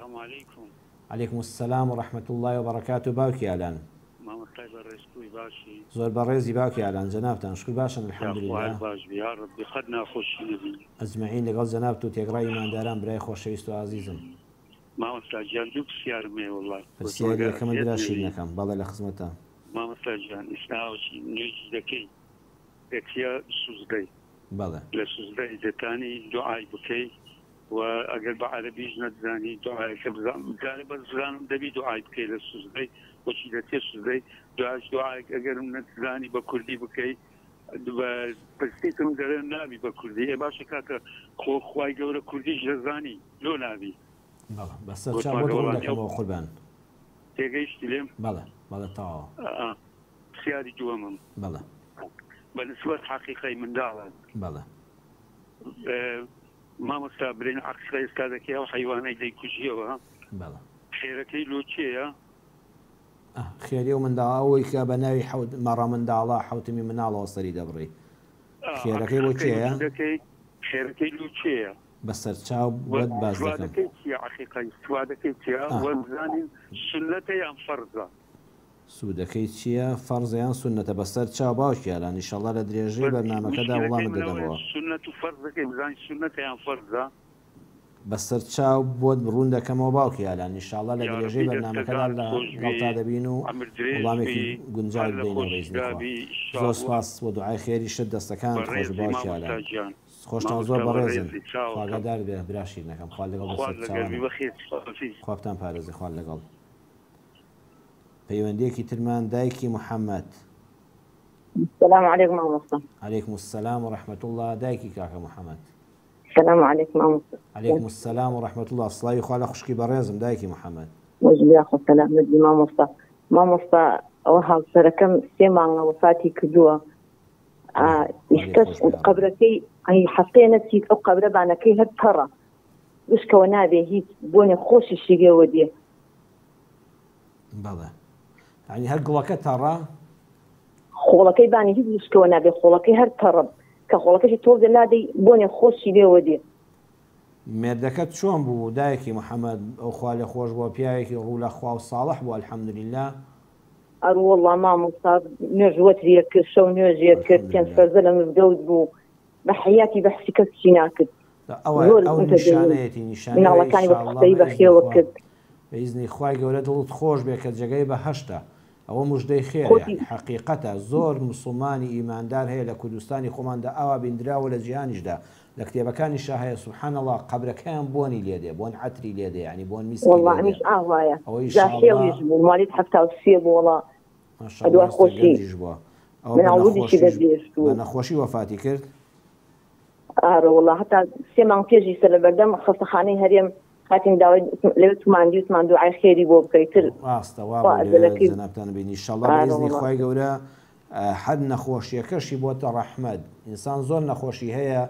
السلام عليكم. عليكم السلام ورحمة الله وبركاته باوكي أهلان. ماما طيب الرزقوي باشي. زور بريزي باوكي أهلان جنابتان شكر باشا الحمد لله. باش يا ربي خدنا خوش نبي. أجمعين لقل جنابتو تقرأي من داران براي خوش شويستو عزيزم. ماما ساجان دوك سيار مي والله. السيارة كم دراشين لكم بالله لخدمتها. ماما ساجان اسناوشي نيجي ذكي. ذكيا سوزدي. بالله. لسوزدي زتاني دعاء بكي. وأقل بعربي نتزاني دعاء كبزان غالبا زان دبي دعاء بكي للسوزدي وشي دتي سوزدي دعاء أقل نتزاني بكردي بكي بستيتم درن نابي بكردي باشا كاكا خواي قورا كردي جزاني لو نابي بالله بس شابو لك أبو قربان تيجيش تلم بالله بالله طاو سيادي جوامم بالله بالنسبة حقيقي من دعوة بالله ما مستقبلين عكس استاذك يا حيواني دي كوجيوا بله خيركي لوتشيا خيري ومن دعاوي كبناوي حود مرة من دعلا حوتمي من الله وصري دبري خيركي لوتشيا خيركي لوتشيا بس تشاو بود باز لكم سوادكي يا حقيقي سوادكي يا وزاني سنتي ام فرضه سوودەکەی چییە فەرزیان سنەتە بەسەر چاو باوکیالان ئینشەڵڵا لە درێژەی بەرنامەکەدا وەڵامت دەدەمەوە بەسەر چاو بۆت ڕوون دەکەمەوە باوکیالان ئینشەڵڵا لە درێژەی بەرنامەکەدا لە گەڵتا دەبین و وەڵامێکی گونجاو بدەینەوە بەئیزنی خوا زۆر سوپاس بۆ دوعای خێری شت دەستەکان خۆش باوکیالان خۆشتان زۆر بەڕێزن خواگەدار بێ براشیرنەکەم خوا لەگەڵ بەسەر چاوانە خوابتان پارێزی خوا لەگەڵ پەیوەندیەکی ترمان دایکی محەممەد. السلام عليكم مامۆستا. عليكم السلام ورحمة الله دایکی کاکە محەممەد. السلام عليكم مامۆستا. عليكم السلام ورحمة الله سڵاوی خوا لە خوشکی بەڕێزم دایکی محەممەد. وەجبیا خۆ سەلامت بی مامۆستا. مامۆستا ئەوە هاوسەرەکەم 3 مانگە وەفاتی کردووە. قەبرەکەی هەفتەیە نەچیت ئەو قەبرەبانەکەی هەر پەڕە. وشکەوە نابێ هیچ بۆنێ خۆشی شیگەوە دێ. بەڵێ. يعني هەر گوڵەکە تەڕە خۆڵەکەی بانی هیچ وشکەوە نابێ خۆڵەکەی هەر تەڕە کە خۆڵەکەشی تۆ دەلادەی بۆنێ خۆشی لێوە دێ. مێردەکەت چۆن بوو دایکی محەممەد ئەو خوا لێ خۆش بۆ پیاوێکی ڕوو لە خوا و ساڵح بوو الحەمدولله. ئەڕ وەڵڵا مامۆستا نوێژوەتریە کرد شەو نوێژیە کرد پێنج فەرزە لە مزگەوت بوو بە حەیاتی بەحسی کەسی ناکرد. ئەو نیشانەیەتی نیشانەکانی بەخستەی بەخێوە کرد. بەئیزنی خوای گەورە دڵت خۆش بێ کە جێگەی بەهەشتە. ئەوە موژدەی خێر حقیقەتە زۆر مسلمانی ئیماندار هەیە لە کوردستانی خۆماندا ئاوا بیندراوە لە جیهانیشدا لە کتێبەکانیشا هەیە سوبحان الله قەبرەکەیان بۆنی لێدێ بۆن عەتری لێدێ ینی بۆن میسکی وەڵڵامیش ئاوایە جاخێویش بوو مالیت 73 بوو وەڵڵا ئەدوای خۆشیش بووە ئەو نەخۆشی وەفاتی کرد ئارە وەڵڵا هەتا 3 مانگ پێشی سەر لە بەردەم خەستەخانەی هەرێم هاتین داوای لەوێت توماندیوتمان دوعای خێری بۆ بکەیتر ڕاستەوابتان بینی ئینشەڵڵا بەئیزنی خوای گەورە هەر نەخۆشیەکەشی بۆتە ڕەحمەت ئینسان زۆر نەخۆشی هەیە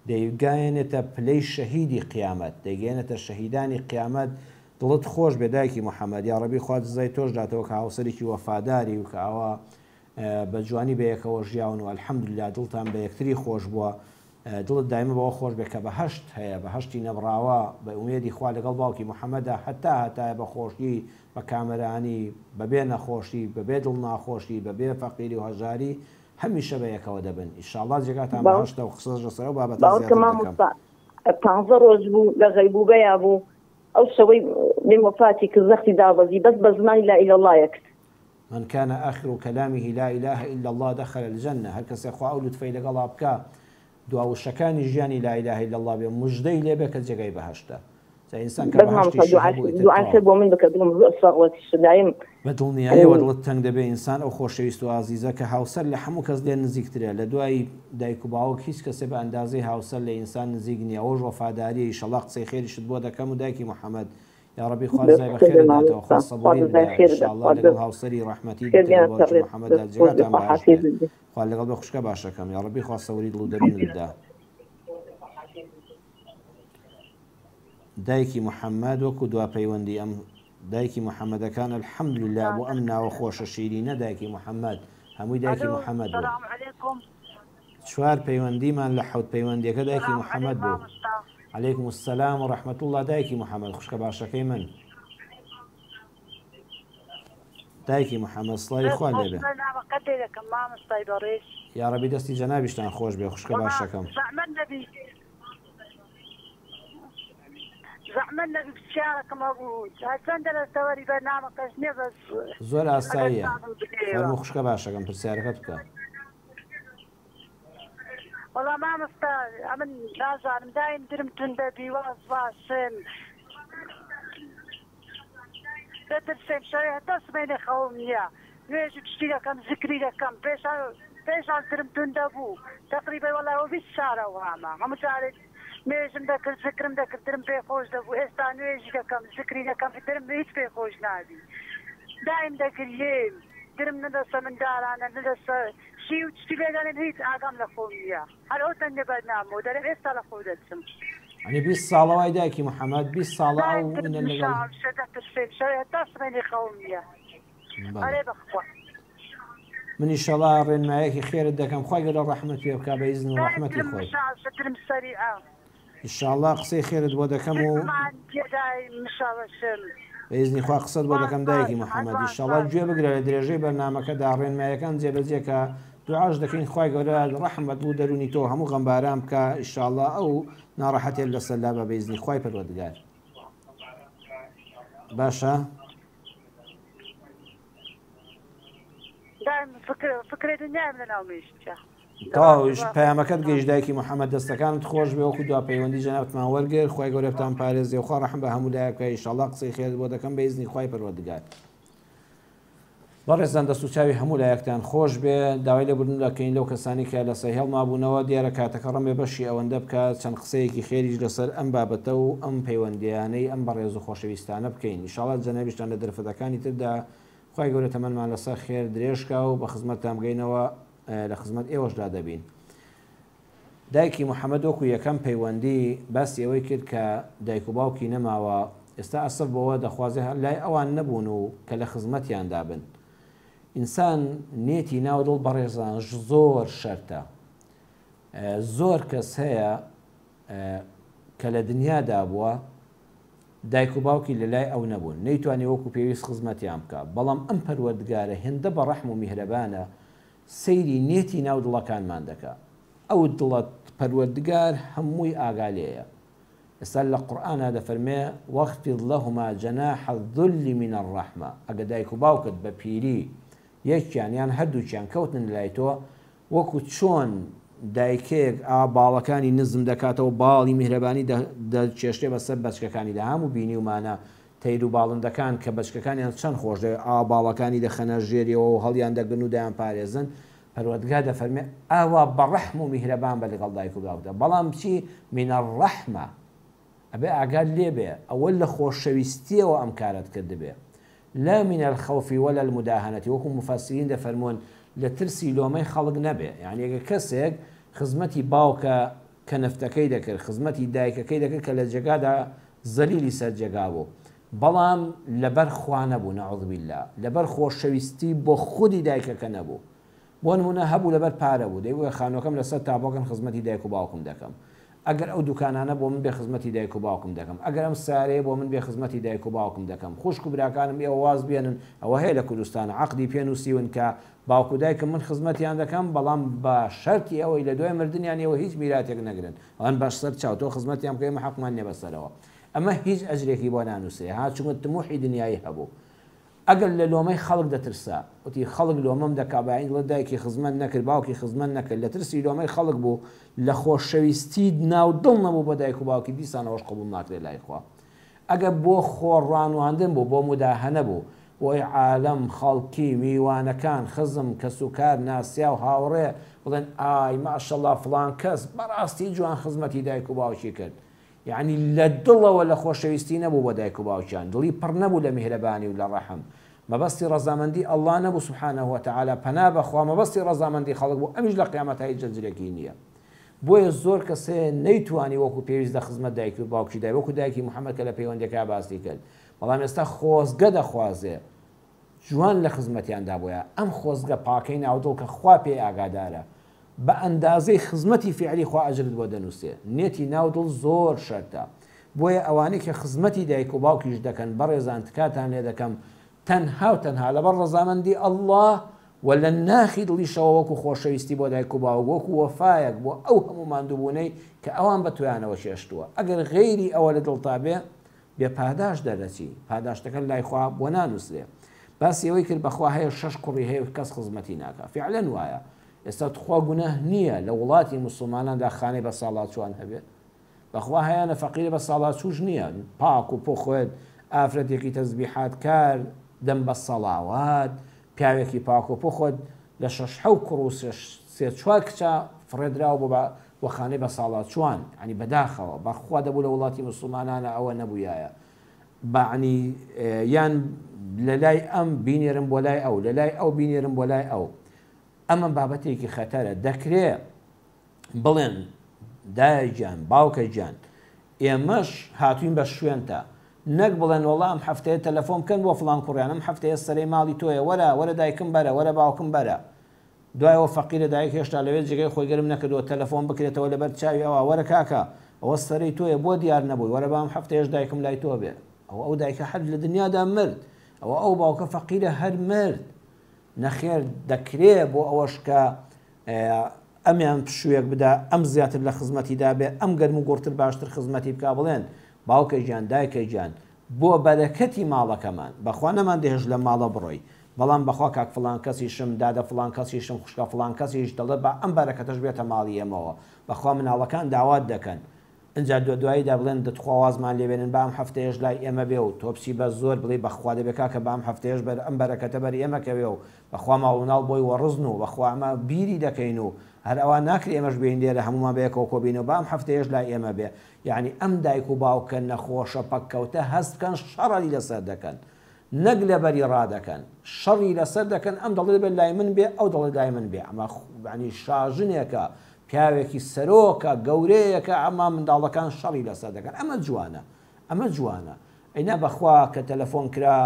دەیگەێنێتە پلەی شەهیدی قیامەت دەیگەێنێتە شەهیدانی قیامەت دڵت خۆش بێ دایکی محەممەد یا ڕەبی خوا جزای تۆش داتەوە کە هاوسەرێکی وەفاداری و کە ئەوە بە جوانی بەیەکەوە ژیاون و الحەمدولله دڵتان بە یەکتری خۆش بووە دڵت دایمە بەوە خۆش بێ کە بەهەشت هەیە بەهەشتی نەبراوە بە ئومێدی خوا لەگەڵ باوکی محەممەدا هەتایە بە خۆشی بە کامەرانی بەبێ نەخۆشی بەبێ دڵ ناخۆشی بەبێ فەقیری و هەژاری هەمیشە بە یەکەوە دەبن ئینشاءڵڵا جێگاتان بەهەشتە و قسەش لەسەر و بابەتە زیاتر 15 ڕۆژ بوو لە غەیبوبەیە بوو ئەو شەوەی لێ وەفاتی کرد زەختی دابەزی بەس بە زمانی لا ئیلە الله یەکرد من كان آخر كلامه لا إله إلا الله دخل الجنة هل كسي خوا أو لطفي لقلها بكا دواوشەکانی ژیانی لا إله إلا الله بێ مژدەی لێبێ کە جێگەی بەهەشتە. ئینسان کە دوعاکە بۆ من بکە بڵم زۆر ساغڵەتی دایم بەدڵنیاییەوە دڵت تەنگ دەبێ ئینسان ئەو خۆشەویست و ئازیزە کە هاوسەر لە هەموو کەس لێ نزیکترێ لە دوای دایک و باوک هیچ کەسێ بە ئەندازەی هاوسەر لە ئینسان نزیک نییە. ئەوەش وەفاداریە ئیشەڵڵا قسەی خێریشت بۆ دەکەم و دایکی محەممەد یا ربی خوازای بەخێر دێتەوە خوا سەبووری ئینشاءالله لەگەڵ هاوسەری ڕەحمەتی محەممەد جێگاتان باش خوا لەگەڵ بە خوشکە باشەکەم یا ربی خوا سەوری دڵ و دەبیندا. دایکی محەممەد وەکو دوا پەیوەندی ئەم دایکی محەممەدەکان الحەمدولله بۆ ئەم ناوە خۆشە شیرینە دایکی محەممەد هەمووی دایکی محەممەد بوو. چوار پەیوەندیمان لە حەوت پەیوەندیەکە دایکی محەممەد بوو. عەلەیکم السەلام و ڕەحمەت الله دایکی محەممەد خوشکە باشەکەی من دایکی محەممەد سڵای خوا لێبێ یا ڕەبی دەستی جەنابیشتان خۆش بێ خوشکە باشەکەم. زحمة النبي بشارك موجود هالسنة للتواري برنامج كشني بس زۆر ئاساییە فەرموو خوشکە باشەکەم پرسیارەکەت بکە. والله ما مستاهل من نازل دايم درم تندبي واسفاشن تدرسين شوية تصميني خومية ليش تشتري كم ذكري كم بيش على درم تندبو تقريبا والله هو بالشارع وهما هم تعرف نوێژم دەکرد ذکرم دەکرد درم پێ خۆش دەبوو ئێستا نوێژی دەکەم ذکری دەکەم درم هیچ پێ خۆش نابی دایم دەگرێم درم نەدەسە منداڵانە نەدەسە شی و چتی لێدانێن هیچ ئاگام لە خۆم نییە هەر ئەو تەنگە بەرنامە و دەرم ئێستا لە خۆ دەچم ئەنی 20 ساڵەوەی دایکی محەممەد 20 ساڵە ئەو تا سمێنی خەوم نییە ئەرێ بەخوا من ئینشەڵڵا ڕێنمایەکی خێرت دەکەم خوای گەورە ڕەحمەت پێ بکا بە ئیزن و ڕەحمەتی خۆی درم سەریعە ئینشاءڵڵا قسەی خێرت بۆ دەکەم و بەئیزنی خوا قسەت بۆ دەکەم دایکی محەممەد ئینشاءڵڵا گوێ بگرە لە درێژەی بەرنامەکەدا ڕێنمایەکان جێبەجێکە دوعاش دەکەین خوای گەورە ڕەحمەت بوو دەرونی تۆ هەموو غەمباران بکە ئینشاءڵڵا ئەو ناڕەحەتێک لەسەر لا بە بەئیزنی خوای پەروەردگار. باشە فکرێ دنیایم لەناو مێشتە تاویش پەیامەکەت گەیشت دایکی محەممەد دەستەکانت خۆش بێ وەکو دوا پەیوەندی جەنابەتمان وەرگێر خوای گەورەتان پارێزێ و خوا ڕەحم بە هەموو لایەکە ئینشاءڵڵا قسەی خێر بۆ دەکەم بە ئیزنی خوای پەروەردگار. بەڕێزان دەست و چاوی هەموو لایەکتان خۆش بێ داوای لێبوردن دەکەین لەو کەسانی کە لە سەهێڵ مابوونەوە دیارە کاتەکە ڕەمێ بەشی ئەوەندە بکات چەند قسەیەکی خێریش لەسەر ئەم بابەتە و ئەم پەیوەندیانەی ئەم بەڕێز و خۆشەویستانە بکەین ئینشاءڵڵا جەنابیشتان لە دەرفەتەکانی تردا خوای گەورە تەمەنمان لەسەر خێر درێژکا و بە خزمەتتان بگەینەوە لە خزمەت ئێوەشدا دەبین. دایکی محەممەد وەکو یەکەم پەیوەندی باسی ئەوەی کرد کە دایک و باوکی نەماوە ئێستا ئەسف بەوە دەخوازێ لای ئەوان نەبوون و کە لە خزمەتیاندا بن. ئینسان نێتی ناودڵ بەڕێزان زۆر شەرتە زۆر کەس هەیە کە لە دنیادا بووە دایک و باوکی لە لای ئەو نەبوون نەیتوانێت وەکو پێویست خزمەتیان بکە بەڵام ئەم پەروەردگارە هێندە بە ڕەحم و میهرەبانە سەیری نێتی ناو دڵەکانمان دەکات ئەو دڵت پەروەردگار هەمووی ئاگالەیە. ئێستا لە قورئانە دەفەرمێ وەخفض لەهما جەناح الذل من الرحمة ئەگە دایک و باوکت بە پیری یەکیان یان هەردووچیان کەوتن لای تۆ وەکو چۆن دایکێک باڵەکانی نزم دەکاتەوە باڵی میهرەبانی دەچێشتێ بەسەر بەچکەکانیدا هەموو بینی ومانە تەیر و باڵندەکان کە بەچکەکانیان چەند خۆش باڵەکانی دەخەنە ژێریەوە و هەڵیان دەگرن و دایان پارێزن پەروەردگار دەفەرمێ ئاوا بەڕەحم و میهرەبان بە لەگەڵ دایک و باوکدا بەڵام چی من الرەحمە ئەبێ ئاگات لێبێ ئەوە لە خۆشەویستیەوە ئەم کارت کردبێ لا من الخوف ولا المداهنة وەکو مفەسرین دەفەرمۆن لە ترسی لۆمەی خەڵک نەبێ یعنی ئەگە کەسێک خزمەتی باوکە کە نەفتەکەی دەکرد خزمەتی دایکەکەی دەکرد کە لە جێگادا زەلیلی سەر جێگا بوو بەڵام لەبەر خوا نەبوو نەعوذ بالله لەبەر خۆشەویستی بۆ خودی دایکەکە نەبوو بۆ نمونە هەبوو لەبەر پارە بوو دەیوە خانووەکەم لەسەر تابۆکەن خزمەتی دایک و باوکم دەکەم ئەگەر ئەو دوکانانە بۆ من بێ خزمەتی دایک و باوکم دەکەم ئەگەر ئەم سارەیە بۆ من بێ خزمەتی دایک و باوکم دەکەم خوشک و براکانم ئێوە واز بێنن ئەوە هەیە لە کوردستانە عەقدی پێنووسیون کە باوکو دایکم من خزمەتیان دەکەم بەڵام بە شەرتی ئەوەی لە دوای مردنیان ئێوە هیچ میراتێک نەگرن ئەوان باش سەر چاو تۆ خزمەتیان بکەی حەقمان نییە بەسەرەوە ئەمە هیچ ئەجرێکی بۆ نانووسێ ها چونکە تموحی دنیایی هەبوو ئەگەر لە لۆمەی خەڵک دەترسا وتی خەڵک لۆمەم دەکبین لە دایکی خزمەت نەکرد باوکی خزمەت نەکرد لە ترسی لۆمەی خەڵک بوو لە خۆشەویستی ناو دڵ نەبوو بە دایک و باوکی دیسانەوەش قبول ناکرێت لای خوا ئەگە بۆ خۆڕانواندن بوو بۆ مداهەنە بوو بۆی عالەم خەڵکی میوانەکان خزم کەسوکار ناسیا و هاوڕێ بڵێن ئای ماشەڵڵا فڵان کەس بەڕاستی جوان خزمەتی دایک و باوکی کرد یعنی لە دڵەوە لە خۆشەویستی نەبوو بە دایک و باوکیان دڵی پڕ نەبوو لە میهرەبانی و لە ڕەحم مەبەستی ڕەزامەندی ئەڵڵا نەبوو سوبحانەهو وتەعالا پەنا بەخوا مەبەستی ڕەزامەندی خەڵک بوو ئەمیش لە قیامەت هیچ جەنجێکی نییە بۆیە زۆر کەسێ نەیتوانی وەکو پێویست لە خزمەت دایک و باوکی دای وەکو دایکی محەممەد کە لە پەیوەندەکە باسی کرد بەڵام ئێستا خۆزگە دەخوازێ جوان لە خزمەتیاندا بووە ئەم خۆزگە پاکەی ناودڵ کە خوا پێ ئاگادارە بە ئەندازەی خزمەتی فعلی خوا ئەجرت بۆ دەنووسێ نێتی ناودڵ زۆر شەرتە بۆیە ئەوانەی کە خزمەتی دایک و باوکیش دەکەن بەڕێزان تکاتان لێ دەکەم تەنها و تەنها لەبەر ڕەزامەندی ئەڵڵا و لە ناخی دڵیشەوە وەکو خۆشەویستی بۆ دایک و باوک وەکو وەفایەک بۆ ئەو هەموو ماندووبوونەی کە ئەوان بە تویانەوە شێشتووە ئەگەر غەیری ئەوە لە دڵتا بێ بێ پاداش دەرەچی پاداشتەکە لای خوا بۆ نانووسێ باسی ئەوەی کرد بەخوا هەیە 6 کوڕی هەیە کەس خزمەتی ناکە فعلەن وایە ئێستا تخوا گوناه نییە لە وڵاتی مسلماناندا خانەی بە ساڵات چوان هەبێت بەخوا هەیەە فەقیرە بە ساڵات چوش نییە پاک و پۆخۆت ئافرەتێکی تەزبیحات کار دەم بە سەڵاوات پیاوێکی پاک و پۆخۆت لە 6 کوڕ و 3-4 کچە فڕێدراوە بۆ خانەی بە ساڵات چوان ینی بەداخەوە بەخوا دەبوو لە وڵاتی مسلمانانە ئەوە نەبوویایە بەعنی یان لە لای ئەم بینێرم بۆ لای ئەو لە لای ئەو بینێرم بۆ لای ئەو ئەمە بابەتێکی خەتەرە دەکرێت بڵێن دایجان باوکە گیان ئێمەش هاتوین بە شوێنتە نەک بڵێن وەڵام ئەم هەفتەیە تەلەفۆن بکەن بۆ فڵان کوڕیان ئەم هەفتەیە سەرەی ماڵی تۆیە وەرە دایکم بەرە وەرە باوکم بەرە دوایەوە فەقیرە دایک هێشتا لەوێت جگەی خۆی گەرم نەکردەوە تەلەفۆن بکرێتەوە لەبەر چاوی ئەوە وەرە کاکە ئەوە سەرەی تۆیە بۆ دیار نەبووی وەرە بام هەفتەیەش دایکم لای تۆ بێ ئەو دایکە هەر لە دنیادا مرد ئەو باوکە فەقیرە هەر مرد نەخێر دەکرێت بۆ ئەوەش کە ئەمیان پشوویەک بدا ئەم زیاتر لە خزمەتیدا بێ ئەم گەرم و گۆڕتر باشتر خزمەتی بکا بڵێن باوکە گیان دایکە گیان بۆ بەرەکەتی ماڵەکەمان بەخوا نەمان دێژ لە ماڵە بڕۆی بەڵام بەخوا کاک فڵان کەسیشم دادە فڵان کەسیشم خوشکە فڵان کەسیش دەڵێت بە ئەم بەرەکەتەش بێتە ماڵی ئێمەوە بەخوا مناڵەکان داوات دەکەن اینجا دواییدا بڵێن دەتخوازمان لێبێنن بە ئەم هەفتەیەش لای ئێمە بێ و تۆپسی بە زۆر بڵێ بەخوا دەبێت کاکە بە ئەم هەفتەیەش بەر ئەم بەرەکەتە بەر ئێمەکەوێ و بەخوا ماڵوناڵ بۆی وەڕزن و بەخوا ئەمە بیری دەکەین و هەر ئەوە ناکری ئێمەش بین لێرە هەمومان بەیەکەوە کۆبینەوە بە ئەم هەفتەیەش لای ئێمە بێ یعنی ئەم دایک و باوکە نەخۆشە پەککەوتە هەست بکەن شەڕی لەسەر دەکەن نەک لەبەری ڕادەکەن شەڕی لەسەر دەکەن ئەم دەڵێ بێت لای من بێ ئەو دەڵێ لای من بێ ئەمە ینی شاژنێکە پیاوێکی سەرۆکە گەورەیەکە ئەمە منداڵەکان شەڕی لەسەر دەکەن ئەمە جوانە ئەینا بەخوا کە تەلەفۆن کرا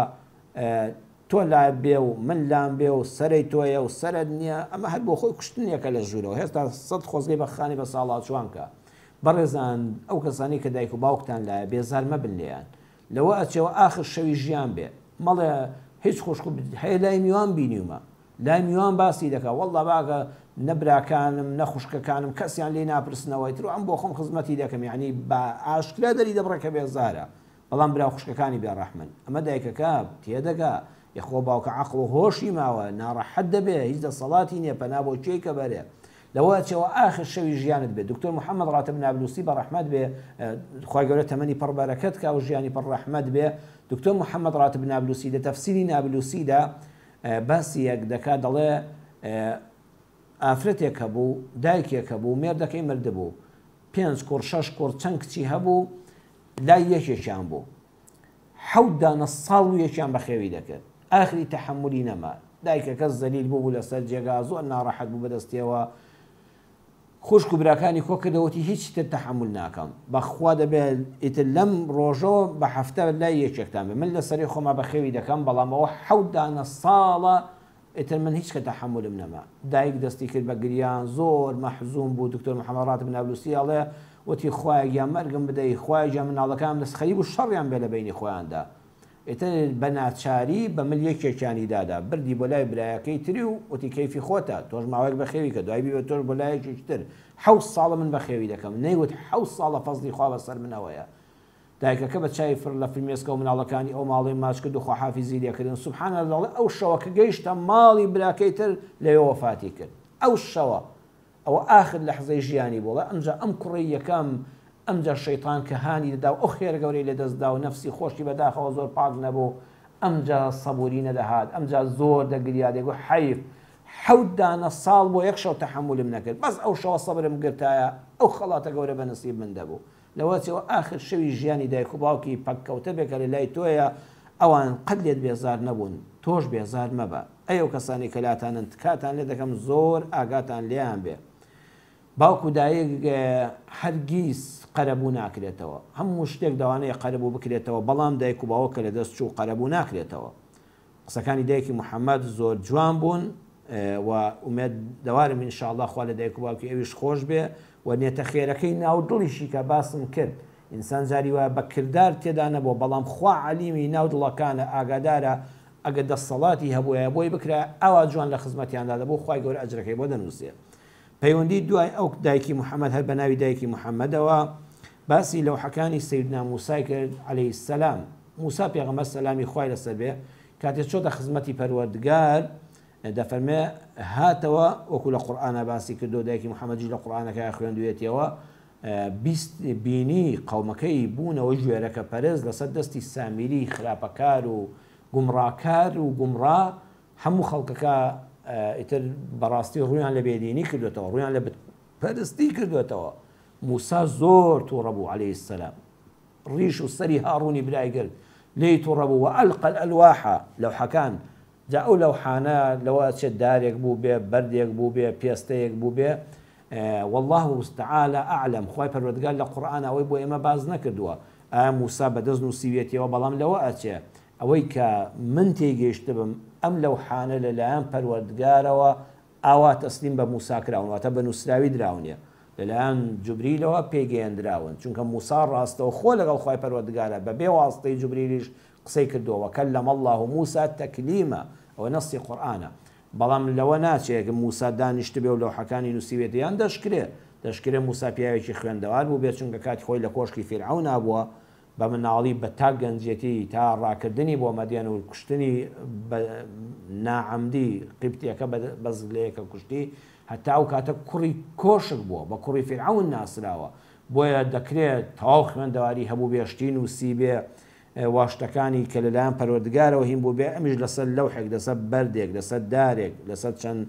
تۆ لای بێ و من لام بێ و سەرەی تۆیە و سەرت نییە ئەمە هەر بۆ خۆی کوشتنیەکە لە ژوورەوە هێستا 100 خۆزگەی بەخانی بە ساڵات چوانکە بەڕێزان ئەو کەسانی کە دایک و باوکتان لایە بێزار مەبن لێیان لەوە ئەچەوە ئاخر شەوی ژیان بێ مەڵێ هیچ خوشک هەیە لای میوان بینیومە لای میوان باسی دەکە وەڵڵا باگە نەبراکانم نەخوشکەکانم کەسیان لێ ناپرسنەوەی تر ئەم بۆ خۆم خزمەتی دەکەم یعنی بە ئاشکرا دەری دەبڕێکە بێزارە بەڵام برا خوشکەکانی بێڕەحمن ئەمە دایکەکە تێدەگا یخۆ باوکە عەقڵ و هۆشی ماوە ناڕەحەت دەبێ هیچ دەسەڵاتی نییە پەنا بۆ کێیکە بەرێ لەوە چەوە ئاخر شەوی ژیانت بێت دکتۆر محەممەد ڕاتب نابلوسی بە ڕەحمەت بێ خی گەورە تەمەنی پڕ بەرەکەت کا و ژیانی پڕ ڕەحمەت بێ دکتۆر محەممەد ڕاتب نابلوسی لە تەفسیری نابلوسیدا باسی یەک دەکا دەڵێ ئافرەتێکە بوو دایکێکە بوو مێردەکەی مردبوو 5 کوڕ 6 کوڕ چەند کچی هەبوو لای یەکێکیان بوو 7 دانە ساڵ و یەکیان بەخێوی دەکرد ئاخری تەحملی نەما دایکەکە زەلیل بوو لەسەر جێگا زۆر ناڕەحەت بوو بەدەستیەوە خوشک و براکانی کۆ کردەوەتی هیچ تر تەحمل ناکەم بەخوا دەبێت ئیتر لەم ڕۆژەوە بە هەفتە لای یەکێکتان بێ من لەسەری خۆما بەخێوی دەکەم بەڵام ئەوە 7 دانە ساڵە ئیتر من هیچ کە تەحملم نەما دایک دەستی کرد بە گریان زۆر مەحزوم بوو دکتۆر محەممەد ڕاتب نابلوسی ئەڵێ وتی خوای گیان مەرگم بدەی خوای گیان مناڵەکان دەستخەریب و شەڕیان بێ لە بینی خۆیاندا ئیتر بە ناچاری بە من یەکێکیانی دادا بردی بۆ لای برایەکەی تری و وتی کەیفی خۆتە تۆش ماوەیەک بەخێوی کە دوای بێ تۆش بۆ لایەکیتر 7 ساڵە من بەخێوی دەکەم نەیوت 7 ساڵە فەزلی خوا بەسەر منەوەیە دایکەکە بە چای فر لە فرمێسکە و مناڵەکانی ئەو ماڵی ماچ کرد و خواحافیزی لێکردن سوبحانە دەڵێ ئەو شەوە کە گەیشتە ماڵی براکەی تر لێەوە وەفاتی کرد ئەو شەوە ئەوە ئاخر لەحزەی ژیانی بووڵە ئەمجا ئەم کوڕی یەکەم ئەمجا شەیطان کە هانی دەدا و ئەو خێرە گەورەی لە دەستدا و نەفسی خۆشی بەداخەوە زۆر پاک نەبوو ئەمجا سەبووری نەدەهات ئەمجا زۆر دەگریا دەگو حەیف 7 دانە ساڵ بۆ یەک شەو تەحملم نەکرد بەس ئەو شەوە سەبرم گرتایە ئەو خەڵاتە گەورە بە نسیب من دەبوو لەوەچەوە ئاخر شەوی ژیانی دایک و باوکی پەککەوتە بێکە لە لای تۆیە ئەوان قەت لێت بێزار نەبوون تۆش بێزار مەبە ئەو کەسانی کە لاتانن تکاتان لێ دەکەم زۆر ئاگاتان لێیان بێ باوکو دایک هەرگیز قەرەبوو ناکرێتەوە هەموو شتێک دەوانەیە قەرەبوو بکرێتەوە بەڵام دایک و باوکە لە دەست چوو قەرەبوو ناکرێتەوە قسەکانی دایکی محەممەد زۆر جوان بوون و ئومێد دەوارم ئینشاءڵڵا خوا لە دایک و باوکی ئەویش خۆش بێ و نێتە خێرەکەی ناو دڵیشی کە باسم کرد ئینسان جاری وایە بە کردار تێدا نەبووە بەڵام خوا عەلیمی ناو دڵەکانە ئاگادارە ئەگە دەسەڵاتی هەبووە بۆی بکرا ئەوە جوان لە خزمەتیاندا دەبوو خوای گەورە ئەجرەکەی بۆ دەنووسێ پەیوەندی دوای ئەو دایکی محەممەد هەر بە ناوی دایکی محەممەدەوە باسی لەوحەکانی سەیدنا موسای کرد عەلەیهی السەلام موسا پێغەمبەر سەلامی خوای لەسەر بێ کاتێک چۆتە خزمەتی پەروەردگار دەفەرمێ هاتەوە وەکو لە قورئانە باسی کردو دایکی محەممەدی لە قورئانەکە خوێندوێتەوە بینی قەومەکەی بوونەوە ژێرەکە پەرز لەسەر دەستی سامیری خراپەکار و گومڕاکار و گومڕا هەموو خەڵکەکە ئیتر بەڕاستی ڕویان لە بێدینی کردوێتەوە ڕویان لە پەرستی کردوێتەوە موسا زۆر تووڕە بوو عەلەیهی السەلام ڕیش و سەری هاڕوونی برای کرد لێی تووڕە بوو و ئەلقە الئەلواحە لەوحەکان جا ئەو لەوحانە لەوە چێت دارێک بوو بێ بەردێک بوو بێ پێستەیەک بوو بێ والله تعالى أعلم خوای پەروەردگار لە قورئان ئەوەی بۆ ئێمە باز نەکردووە ئایا موسا بەدەست نووسیوێتەوە بەڵام لەوە ئەچێ ئەوەی کە من تێگەیشت بم ئەم لەوحانە لەلایەن پەروەردگارەوە ئاوا تەسلیم بە موسا کراون واتە بە نووسراوی دراونیە لەلایەن جوبریلەوە پێگەیاندراون چونکە موسا ڕاستەوە خۆ لەگەڵ خوای پەروەردگارە بەبێ واستەی جوبریلیش قسەی کردووە کەلەم الله موسا تەکلیمە ئەوە نەسی قورئانە بەڵام لەوە ناچێت موسا دانیشت بێ و لەوحەکانی نووسیوێتیان دەشکرێت موسا پیاوێکی خوێندەوار بوو بێت چونکە کاتی خۆی لە کۆشکی فیرعەون نابووە بە مناڵی بە تا گەنجێتی تا ڕاکردنی بۆ مەدیان و کوشتنی ناعەمدی قیبتیەکە بەزلەیەکە کوشتی هەتا ئەو کاتە کوڕی کۆشک بووە بە کوڕی فیرعەون ناسراوە بۆیە دەکرێت تەواو خوێندەواری هەبوو بێشتی نووسی بێ واشتەکانی کە لەلایەن پەروەردگارەوە هین بوو بێ ئەمیش لەسەر لەوحێک لەسەر بەردێک لەسەر دارێک لەسەر چەند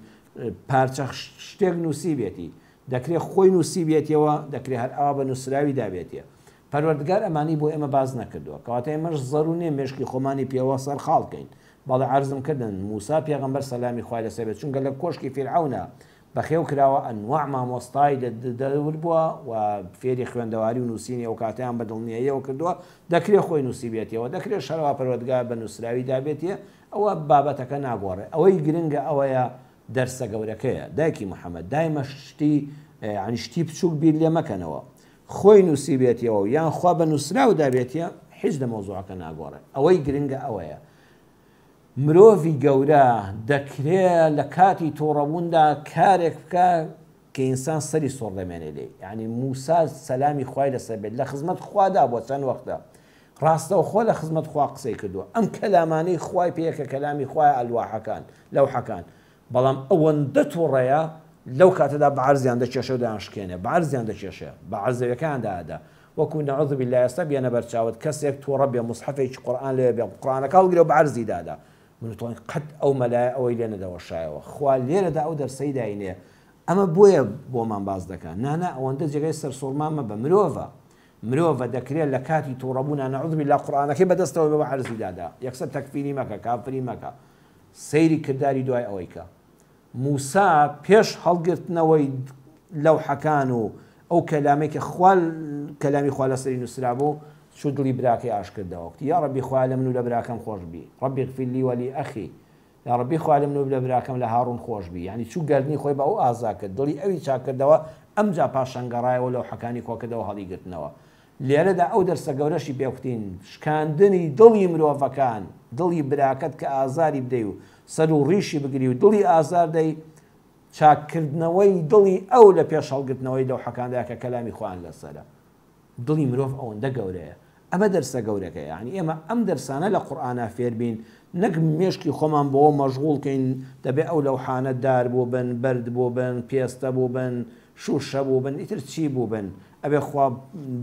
پارچە شتێک نووسی بێتی دەکرێت خۆی نووسی بێتەوە دەکرێت هەر ئەوە بە نووسراوی دابێتە پەروەردگار ئەمانی بۆ ئێمە باز نەکردووە کەواتە ئێمەش زەرونێ مێشکی خۆمانی پێوە سەر خاڵکەین بەڵێ عەرزم کردن موسا پێغەمبەر سەلامی خوای لەسەر بێت چونکە لە کۆشکی فیرعەونە بەخێو کراوە ئەنواع مامۆستای دەور بووە و فێری خوێندەواری و نووسینی ئەو کاتیان بە دڵنیاییەوە کردووە دەکرێت خۆی نووسی بێتەوە دەکرێت شەرەوە پەروەردگار بە نووسراوی دابێتە ئەوە بابەتەکە ناگۆڕێ ئەوەی گرنگە ئەوەیە دەرسە گەورەکەیە دایکی محەممەد دایمە شتی بچووک بیر لێ مەکەنەوە خۆی نووسی بێتەوە یان خوا بە نووسراو دابێتە هیچ لە مۆزوعەکە ناگۆڕێ ئەوەی گرنگە ئەوەیە مرۆڤی گەورە دەکرێت لە کاتی تۆڕەبووندا کارێک بکە کە ئینسان سەری سۆڕ دەمێنێ لێ یعنی موسا سەلامی خوای لەسەر بێت لە خزمەت خوادا بۆ چەند وەختە ڕاستەوە خۆ لە خزمەت خوا قسەی کردووە ئەم کەلامانەی خوای پێیەکە کەلامی خوای ئەلواحەکان لەوحەکان بەڵام ئەوەندە تووڕەیە لەو کاتەدا بەعەرزیان دەکێشە و دایانشکێنێ بەعەرزیان دەکێشێ بە عەرزەوەکاندا وەکو نەعوذ بالله ئێستا بێنە بەرچاوت کەسێک تووڕە بێ مصحەفێکی قورئان لێ بێ قورئانەکە هەڵگرێ و بەعەرزی دادا من توانین قەت ئەو مەلایە ئەوەی لێ نەدەوەشایەوە خوا لێرەدا ئەو دەرسەی داینێ ئەمە بۆیە بۆمان باز دەکەن نانا ئەوەندە جێگەی سەرسوڕمامە بە مرۆڤە دەکرێت لە کاتی تۆڕەبوونا نەعوذ بالله قورئانەکەی بەدەستەوە بە عەرزی دادا یەکسەر تەکفیری مەکە کافری مەکە سەیری کردداری دوای ئەوەی کە موسا پێش هەڵگرتنەوەی لەوحەکان و ئەو کەلامێک کە کەلامی خوا لەسەری نووسرا بوو شو دڵی براکەی ئاش کردەوە یا ڕەبی خوا لە من و لە براکەم خۆش بی ڕەبی اغفر لی ولی ئەخی یا ڕەبی خوا لە من و لە براکەم لە هاڕون خۆش بی یعنی چوو گەردنی خۆی بە ئەو ئازا کرد دڵی ئەوی چاکردەوە ئەمجا پاشەنگەڕایەوە لەوحەکانی کۆکردەوە هەڵیگرتنەوە لێرەدا ئەو دەرسە گەورەشی پێوتین شکاندنی دڵی مرۆڤەکان دڵی براکەت کە ئازاری بدەی و سەر و ڕیشی بگری و دڵی ئازار دەی چاکردنەوەی دڵی ئەو لە پێش هەڵگرتنەوەی لەوحەکاندا کە کەلامی خوان لەسەرە دڵی مرۆڤ ئەوەندە گەورەیە ئەمە دەرسە گەورەکە یعنی ئێمە ئەم دەرسانە لە قورئانە فێربین نەک مێشکی خۆمان بۆ مەشغوڵکەین دەبێ ئەو لەوحانە دار بۆ بن بەرد بۆ بن پێستە بۆ بن شوشە بۆ بن ئیتر چی بوو بن ئەبێ خوا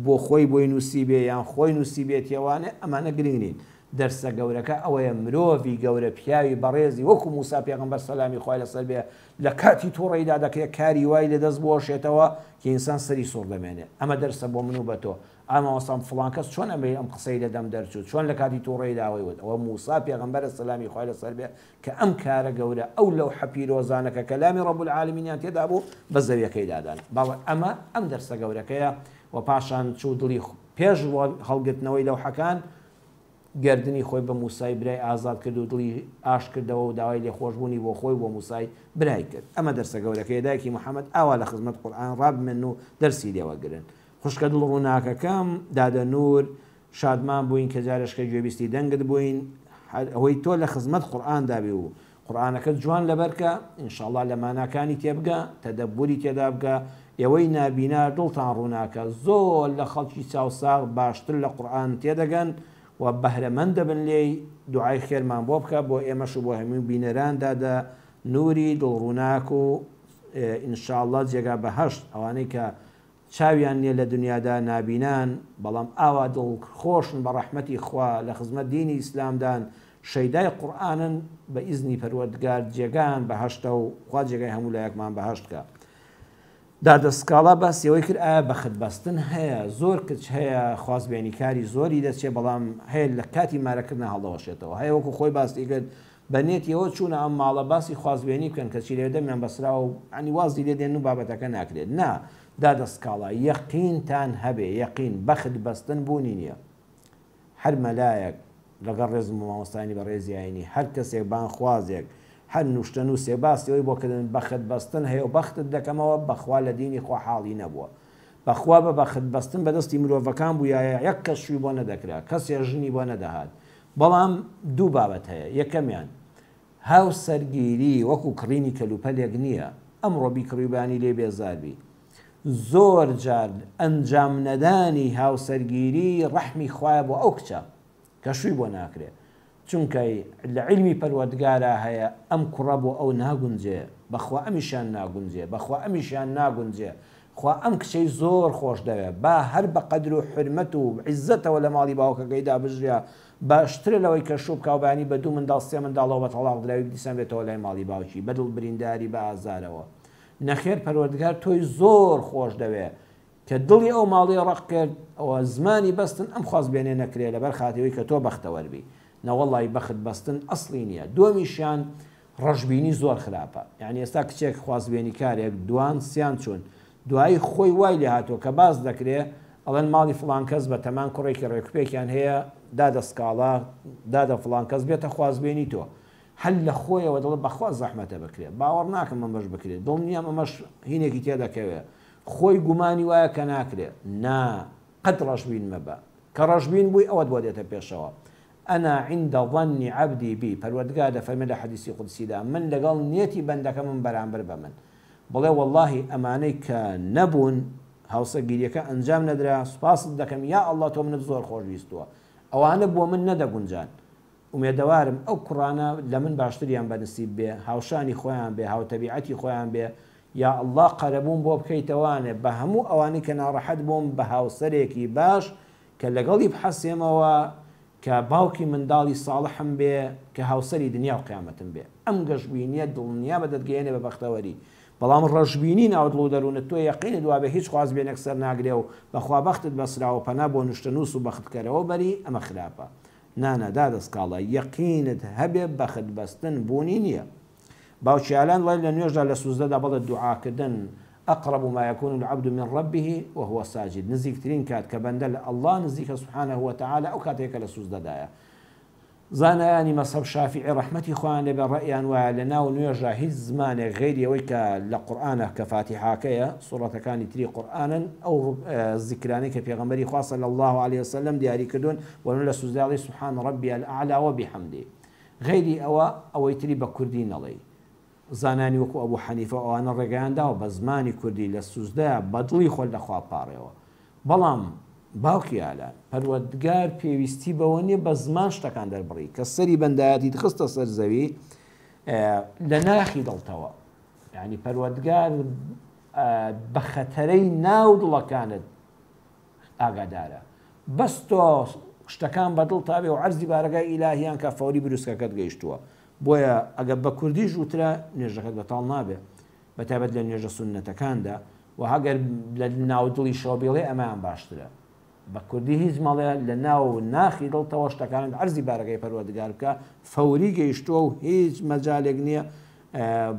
بۆ خۆی بۆی نووسی بێ یان خۆی نووسی بێتیەوانێ ئەمانە گرنگ نین دەرسە گەورەکە ئەوەیە مرۆڤی گەورە پیاوی بەڕێزی وەکو موسا پێغەمبەر سەلامی خوای لەسەر بێ لە کاتی تووڕەیدا دەکرێت کاری وای لە دەست بۆشێتەوە کە ئینسان سەری سوڕ دەمێنێ ئەمە دەرسە بۆ من و بە تۆ ئاماوەسام فڵان کەس چۆن ئەمە ئەم قسەی لە دەم دەرچوت چۆن لە کاتی تووڕەیداوەی وت ئەوە موسا پێغەمبەرە سەلامی خوای لەسەر بێ کە ئەم کارە گەورە ئەو لەو حەپیرۆزانەکە کەلامی ڕەب العالمینیان تێدا بوو بە زەویەکەی دادان باوە ئەمە ئەم دەرسە گەورەکەیە و پاشان چوو دڵی پێش هەڵگرتنەوەی لەوحەکان گردنی خۆی بە موسای برای ئازاد کرد و دڵی ئاش کردەوە و داوای لێخۆشبوونی بۆ خۆی بۆ موسای برای کرد ئەمە دەرسە گەورەکەی دایکی محەممەد ئاوا لە خزمەت قورئان ڕابمن و دەرسی لێوەگرن خوشکە دڵ ڕووناکەکەم دادە نور شادمان بووین کە جارشکە گوێبیستی دەنگت بووین ئەوەی تۆ لە خزمەت قورئان دابێ و قورئانەکە جوان لەبەرکە ئینشاءڵڵا لە ماناکانی تێبگە تەدەبوری تێدا بگە ئێوەی نابینا دڵتان ڕووناکە زۆر لە خەڵکی چاوساغ باشتر لە قورئان تێدەگەن و بەهرەمەند دەبن لێی دوعای خێرمان بۆ بکە بۆ ئێمەش و بۆ هەموو بینەراندا نوری دڵڕووناک و ئینشاءڵڵا جێگا بەهەشت ئەوانەی کە چاویان نییە لە دنیادا نابینان بەڵام ئاوا دڵخۆشن بە ڕەحمەتی خوا لە خزمەت دینی ئیسلامدان شەیدای قورئانن بە ئیزنی پەروەردگار جێگان بەهەشتە و خوا جێگای هەموو لایەکمان بەهەشتکە دادەسکاڵا باسیەوەی کرد ئایا بەخت-بەستن هەیە زۆر کچ هەیە خوازبێنیکاری زۆری دەچێت بەڵام هەیە لە کاتی مارەکردن هەڵدەوەشێتەوە هەیە وەکو خۆی باسی کرد بە نێتیەوە چوونە ئەم ماڵە باسی خوازبێنی بکەن کە چی لێدەمیان بەسرا و ئەنی وازی لێ دێن و بابەتەکە ناکرێت نا دادەسکاڵا یەقینتان هەبێ یەقین بەخت-بەستن بوونی نییە هەر مەلایەک لەگەڵ ڕێزم مامۆستانی بە ڕێزیایانی هەر کەسێک بانخوازێک هەر نوشتە نووسێ باسیەوەی بۆکردن بەخت-بەستن هەیە و بەختت دەکەمەوە بەخوا لە دینی خوا حاڵی نەبووە بەخوا بە بەخت-بەستن بەدەستی مرۆڤەکان بوویایە یەک کەس شووی بۆ نەدەکرا کەسێ ژنی بۆ نەدەهات بەڵام دوو بابەت هەیە یەکەمیان هاوسەرگیری وەکو کڕینی کەلوپەلێک نییە ئەمڕۆ بیکڕیبانی لێ بێزاربی زۆر جار ئەنجام نەدانی هاوسەرگیری ڕەحمی خوایە بۆ ئەو کچە کە شووی بۆ ناکرێت چونکە لە علمی پەروەردگارە هەیە ئەم کوڕە بۆ ئەو ناگونجێ بەخوا ئەمیشان ناگونجێ بەخوا ئەمیشان ناگونجێ خوا ئەم کچەی زۆر خۆش دەوێت با هەر بە قەدر و حرمەت و عیزەتەوە لە ماڵی باوکەکەیدا بژریا باشترە لەوەی کە شوو بکاوبانی بە دوو منداڵ سێ منداڵەوە بە تەڵاق دراوی دیسان بێتەوە لای ماڵی باوکی بەدڵ برینداری بە ئازارەوە نەخێر پەروەردگار تۆی زۆر خۆش دەوێت کە دڵی ئەو ماڵی ڕق کرد ئەوە زمانی بەستن ئەم خوازبێنێ نەکرێت لەبەر خاتەوەی کە تۆ بەختەوەربی نەوەڵی بەخت-بەستن ئەسڵی نییە دووەمیشیان ڕەشببینی زۆر خراپە یعنی ئێستا کچێک خوازبێنی کارێک دوان سیان چوون دوایی خۆی وای لێ هاتووە کە باز دەکرێت ئەڵەن ماڵی فڵان کەس بە تەمان کوڕێکی ڕێکوپێکیان هەیە دادەسکاڵا دادە فڵان کەس بێتە خوازبێنی تۆ هەل لە خۆیەوە دڵ بەخوا زەحمەتە بکرێت باوەڕ ناکەم ئەمەش بکرێت دڵ نییە ئەمەش هینێکی تێدەکەوێت خۆی گومانی وایە کە ناکرێت نا قەت ڕەشبین مەبە کە ڕەشبین بووی ئەوەت بۆ دێتە پێشەوە أنا عند ظن عبدي بي پەروەردگار دەفەرمێ لە حەدیسی قودسیدا من لەگەڵ نێتی بەندەکە من بەرامبەر بە من بڵێ واللهی ئەمانەی کە نەبوون هاوسەرگیریەکە ئەنجام نەدرا سوپاست دەکەم یا ئەڵڵا تۆ منت زۆر خۆشویستووە ئەوانە بۆ من نەدەگونجان ومێدەوارم ئەو کوڕانە لە من باشتریان بەنسیب بێ هاوشانی خۆیان بێ هاوتەبیعەتی خۆیان بێ یا ئەڵڵا قەرەبوون بۆ بکەیتەوانێ بە هەموو ئەوانەی کە ناڕەحەت بووم بە هاوسەرێکی باش کە لەگەڵی بحەسێمەوە کە باوکی منداڵی ساڵحم بێ کە هاوسەری دنیا و قیامەتم بێ ئەم گەشببینیە دڵنیا بە دەتگەێنێ بە بەختەوەری بەڵام ڕەشببینی ناوت لۆ دەروونە تۆ یەقینت دوابێ هیچ خوازبێنێک سەر ناگرێ و بەخوا بەختت بەسراوە پەنا بۆ نیشتەنووس و بەختکەرەوە بەری ئەمە خراپە نانەدا دەستکاڵە یەقینت هەبێ بەخت-بەستن بوونی نییە باوکیالان وای لە نوێژدا لە سوزدەدا بەڵێ دوعاکردن أقرب ما يكون العبد من ربه وهو ساجد نزيك ترين كات كبندل الله نزيك سبحانه وتعالى أو كاتيك لسوز دايا زانا يعني مصحب شافعي رحمتي خوان برأيان وعلنا ونيرجع هيز زمان غير يويك لقرآن كفاتحة كيا سورة كان تري قرآنا أو ذكراني كبيغمبري خاصة صلى الله عليه وسلم دياري كدون ونلا سوز دايا سبحان ربي الأعلى وبحمده غيري أو يتري بكردين علي زانانی وەکو ئەبوو حەنیفە ئەوانە ڕێگەیاندا و بە زمانی کوردی لە سوزدە بەدڵی خۆل دەخوا پاڕێەوە بەڵام باوکی ئالان پەروەردگار پێویستی بەوە نیە بە زمان شتەکان دەربڕی کە سەری بەندایەتی خستە سەر زەوی لە ناخی دڵتەوە یعنی پەروەردگار بە خەتەرەی ناو دڵەکانت ئاگادارە بەس تۆ شتەکان بەدڵ تابێ و عەرزی بارەگای ئیلاهیان کە فەوری بروسکەکەت گەیشتووە بۆیە ئەگە بە کوردی ژووترە نوێژەکەت بەتاڵ نابێ بەتابەت لە نوێژە سونەتەکاندا و هەگەر لە ناودڵی شەوە بێڵێ ئەمەیان باشترە بە کوردی هیچ مەڵێ لە ناو ناخی دڵتەوە شتەکانت عەرزی بارەگای پەروەردگار بکە فەوری گەیشتووە و هیچ مەجالێک نییە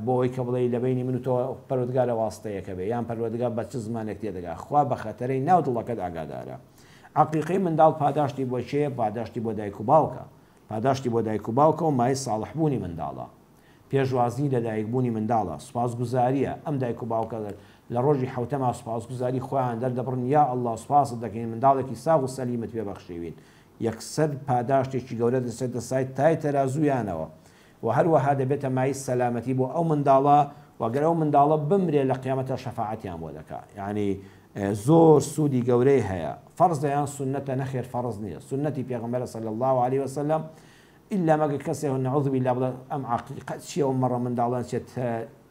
بۆی کە بڵێ لە بینی من و تۆ پەروەردگارە واستەیەکە بێ یان پەروەردگار بە چ زمانێک تێدەگا خوا بە خەتەرەی ناو دڵەکەت ئاگادارە عەقیقەی منداڵ پاداشتی بۆ چێ پاداشتی بۆ دایک و باوکە پاداشتی بۆ دایک و باوکە و مای ساڵحبوونی منداڵە پێشوازی لە دایکبوونی منداڵە سوپاسگوزاریە ئەم دایک و باوکە لە ڕۆژی حوتەما سوپاسگوزاری خۆیان دەردەبڕن یا ئەڵڵا سوپاست دەکەین منداڵێکی ساغ و سەلیمت پێبەخشیوین یەکسەر پاداشتێکی گەورە دەسێتە سای تای تەرازویانەوە و هەروەها دەبێتە مای سەلامەتی بۆ ئەو منداڵە وەگەر ئەو منداڵە بمرێ لە قیامەتە شەفاعەتیان بۆ دەکات یعنی زۆر سوودی گەورەی هەیە فەرزەیان سنەتە نەخێر فەرز نییە سنەتی پێغەمبەر صلی الله عليه وسلم إلا مەگە کەسێ نەعوذ بالله بڵێ ئەم عەقیقەت چییە و مەڕە منداڵان چێت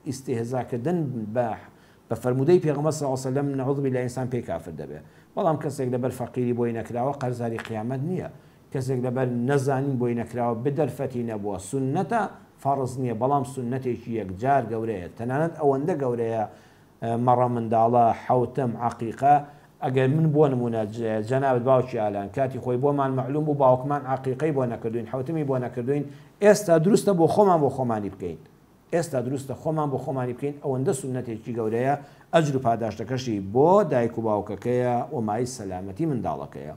ئیستیهزاکردن بە فەرمودەی پێغەمبەر صلی الله عليه وسلم نەعوذ بالله ئینسان پێی کافر دەبێت بەڵام کەسێک لەبەر فەقیری بۆی نەکراوە قەرزاری قیامەت نییە کەسێک لەبەر نەزانین بۆی نەکراوە بدەرفەتی نەبووە سنەتە فەرز نییە بەڵام سنەتێکی یەکجار گەورەیە تەنانەت ئەوەندە گەورەیە مەڕە منداڵە حوتەم عەقیقە ئەگەر من بۆ نمونە جەنابەت باوکی ئالان کاتی خۆی بۆمان مەعلوم بوو باوکمان عەقیقەی بۆ نەکردوین حوتەمی بۆ نەکردوین ئێستا دروستە بۆ خۆمان بۆ خۆمانی بکەین ئێستا دروستە خۆمان بۆ خۆمانی بکەین ئەوەندە سنەتێکی گەورەیە ئەجر و پاداشتەکەشی بۆ دایک و باوکەکەیە و مای سەلامەتی منداڵەکەیە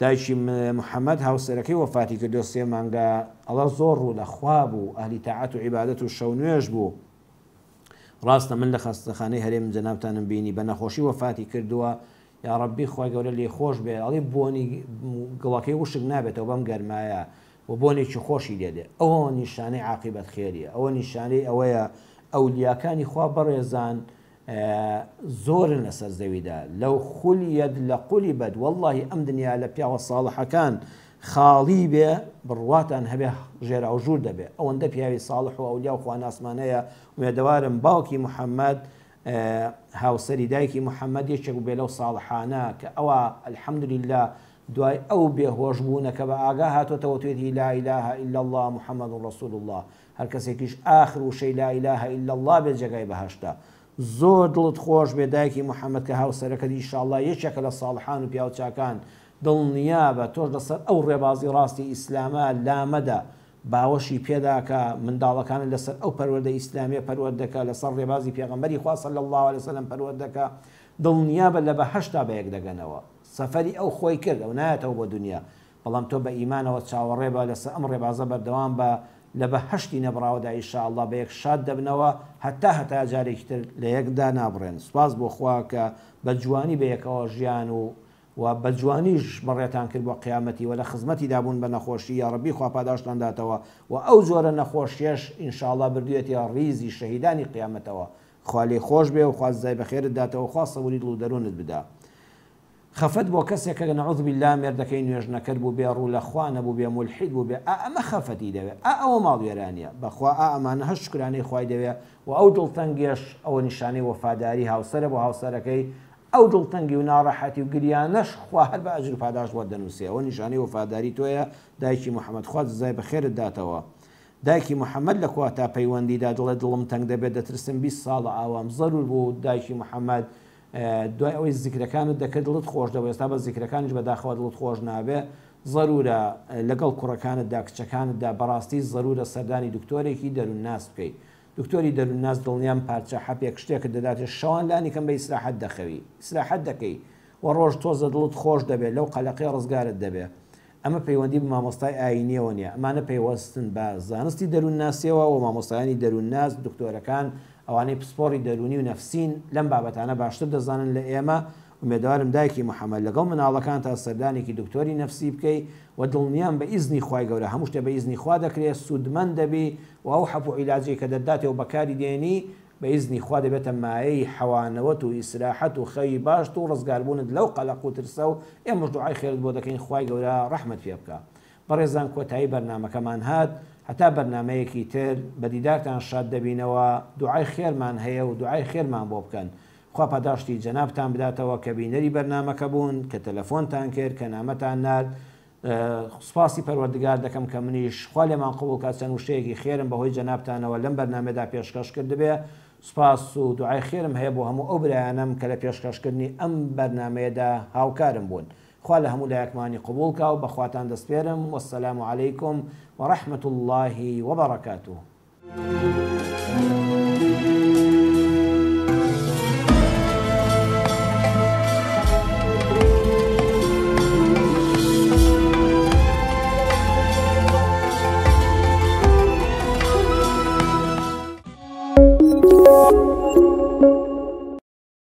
دایکی محەممەد هاوسەرەکەی وەفاتی کردو 3 مانگە ئەڵە زۆر ڕوو لە خوا بوو ئەهلی تاعەت و عیبادەت و شەو نوێژ بوو ڕاستە من لە خەستەخانەی هەرێم جەنابتانم بینی بە نەخۆشی وەفاتی کردووە یا ڕەبی خۆی گەورە لێ خۆش بێ ئەڵێ بۆنی گڵەکەی وشک نابێتەوە بەم گەرمایە و بۆنێکی خۆشی لێدێ ئەوە نیشانەی عاقبەت خێریە ئەوە نیشانەی ئەوەیە ئەولیاکانی خوا بەڕێزان زۆرن لەسەر زەویدا لەو خولیەت لە قولی بەد واللهی ئەم دنیا لە پیاوە ساڵحەکان خاڵی بێ بڕواتان هەبێ ژێرا و ژوور دەبێ ئەوەندە پیاوی ساڵح و ئەولیا و خواناسمانەیە وێدەوارم باوکی محەممەد هاوسەری دایکی محەممەد یەکێک بێ لەو ساڵحانە کە ئەوە الحەمدولله دوای ئەو بێهۆش بوونەکە بە ئاگا هاتۆتەوە توێتی لا إله إلا الله محمد رسول الله هەر کەسێکیش آخر وشەی لا إله إلا الله بێت جێگای بەهەشتا زۆر دڵت خۆش بێ دایکی محەممەد کە هاوسەرەکەت ئینشاءالله یەکێکە لە ساڵحان و پیاوچاکان دڵنیابە تۆش لەسەر ئەو ڕێبازی ڕاستی ئیسلامە لامەدە باوەشی پێداکە منداڵەکانت لەسەر ئەو پەروەردە ئیسلامیە پەروەردەکە لەسەر ڕێبازی پێغەمبەری خوا صلی الله عليه وسلم پەروەردەکە دڵنیابە لە بەهەشتا بە یەک دەگەنەوە سەفەری ئەو خۆی کرد ئەو نایەتەوە بۆ دنیا بەڵام تۆ بە ئیمانەوە چاوەڕێ بە لەسەر ئەم ڕێبازە بەردەوام بە لە بەهەشتی نەبراوەدا ئینشاءالله بە یەک شاد دەبنەوە هەتا جارێکی تر لە یەکدا نابڕێن سوپاس بۆ خوا کە بە جوانی بە یەکەوە ژیان و بە جوانیش بەڕێتان کرد بۆ قیامەتی و لە خزمەتی دابوون بە نەخۆشی یا ڕەبی خوا پاداشتان داتەوە و ئەو جۆرە نەخۆشیەش ئینشاءالله بردوێتی ڕیزی شەهیدانی قیامەتەوە خوا لێ خۆش بێ و خوازای بەخێرت داتەوە خوا سەبوری دڵ و دەروونت بدا خەفەت بۆ کەسێکە نەعوذ بالله مێردەکەی نوێژ نەکرد بوو بێ ڕوو لە خوا نەبوو بێ مولحید بوو بێ ئەمە خەفەتی دەوێت ئەوە ماڵوێرانیە بەخوا ئەمانە هەر شکرانەی خوای دەوێت و ئەو دڵتەنگێش ئەوە نیشانەی وەفاداری هاوسەرە بۆ هاوسەرەکەی ئەو دڵتەنگی و ناڕەحەتی و گریانەش خوا هەر بە ئەجر و پاداش بۆ دەنووسێ ئەوە نیشانەی وەفاداری تۆیە دایکی محەممەد خوا جزای بەخێرت داتەوە دایکی محەممەد لە کوا تا پەیوەندیدا دڵێ دڵم تەنگ دەبێت دەترسم 20 ساڵە ئاوام زەرور بوو دایکی محەممەد دوای ئەوەی زیکرەکانت دەکرد دڵت خۆش دەبێت ئێستا بە زیکرەکانیش بەداخەوە دڵت خۆش نابێ زەرورە لەگەڵ کوڕەکانتدا کچەکانتدا بەڕاستی زەرورە سەردانی دکتۆرێکی دەروونناس بکەیت دکتۆری دەروونناس دڵنیام پارچە حەپێک شتێکت دەداتێت شەوان لانی کەم بە ئیسراحەت دەخەوی ئیسراحەت دەکەی و ڕۆژ تۆزە دڵت خۆش دەبێت لەو قەلەقەی ڕزگارت دەبێت ئەمە پەیوەندی بە مامۆستای ئاینیەوە نیە ئەمانە پەیوەستن بە زانستی دەروونناسیەوە و مامۆستایانی دەروونناس دکتۆرەکان ئەوانەی پسپۆری دەرونی و نەفسین لەم بابەتانە باشتر دەزانن لە ئێمە ومێدوارم دایکی محەممەد لەگەڵ مناڵەکان تا سەردانێکی دکتۆری نەفسی بکەی و دڵنیان بە ئیزنی خوای گەورە هەموو شتێ بە ئیزنی خوا دەکرێت سوودمەند دەبی و ئەو حەپ و عیلاجی کە دەداتێ و بەکاری دێنی بەئیزنی خوا دەبێتە مایەی حەوانەوەت و ئیسراحەت و خەوی باش و ڕزگاربوونت لەو قەلەق و ترسە و ئێمەش دوعای خێرت بۆ دەکەین خوای گەورە ڕەحمەت پێ بکە. بەڕێزان کۆتایی بەرنامەکەمان هات هەتا بەرنمەیەکی تر بە دیدارتان شاد دەبینەوە دوعای خێرمان هەیە و دوعای خێرمان بۆ بکەن. خوا پاداشتی جەنابتان بداتەوە کە بینەری بەرنمەکە بوون کە تەلەفۆنتان کرد کە نامەتان نرد. سوپاسی پەروەردگار دەکەم کە منیش خوا لێمان قبول کات چەند وشەیەکی خێرم بەهۆی جەنابتانەوە لەم بەرنامەدا پێشکەش کرد دەبێ. سوپاس و دوعای خێرم هەیە بۆ هەموو ئەو برایانم کە لە پێشکەشکردنی ئەم بەرنمەیەدا هاوکارم بوون. خوا لە هەموو لایەکمانی قبول کا و بەخواتان دەسپێرم. وەسەلام عەلەیکم وەڕەحمەت الله وبەڕەکاتوه.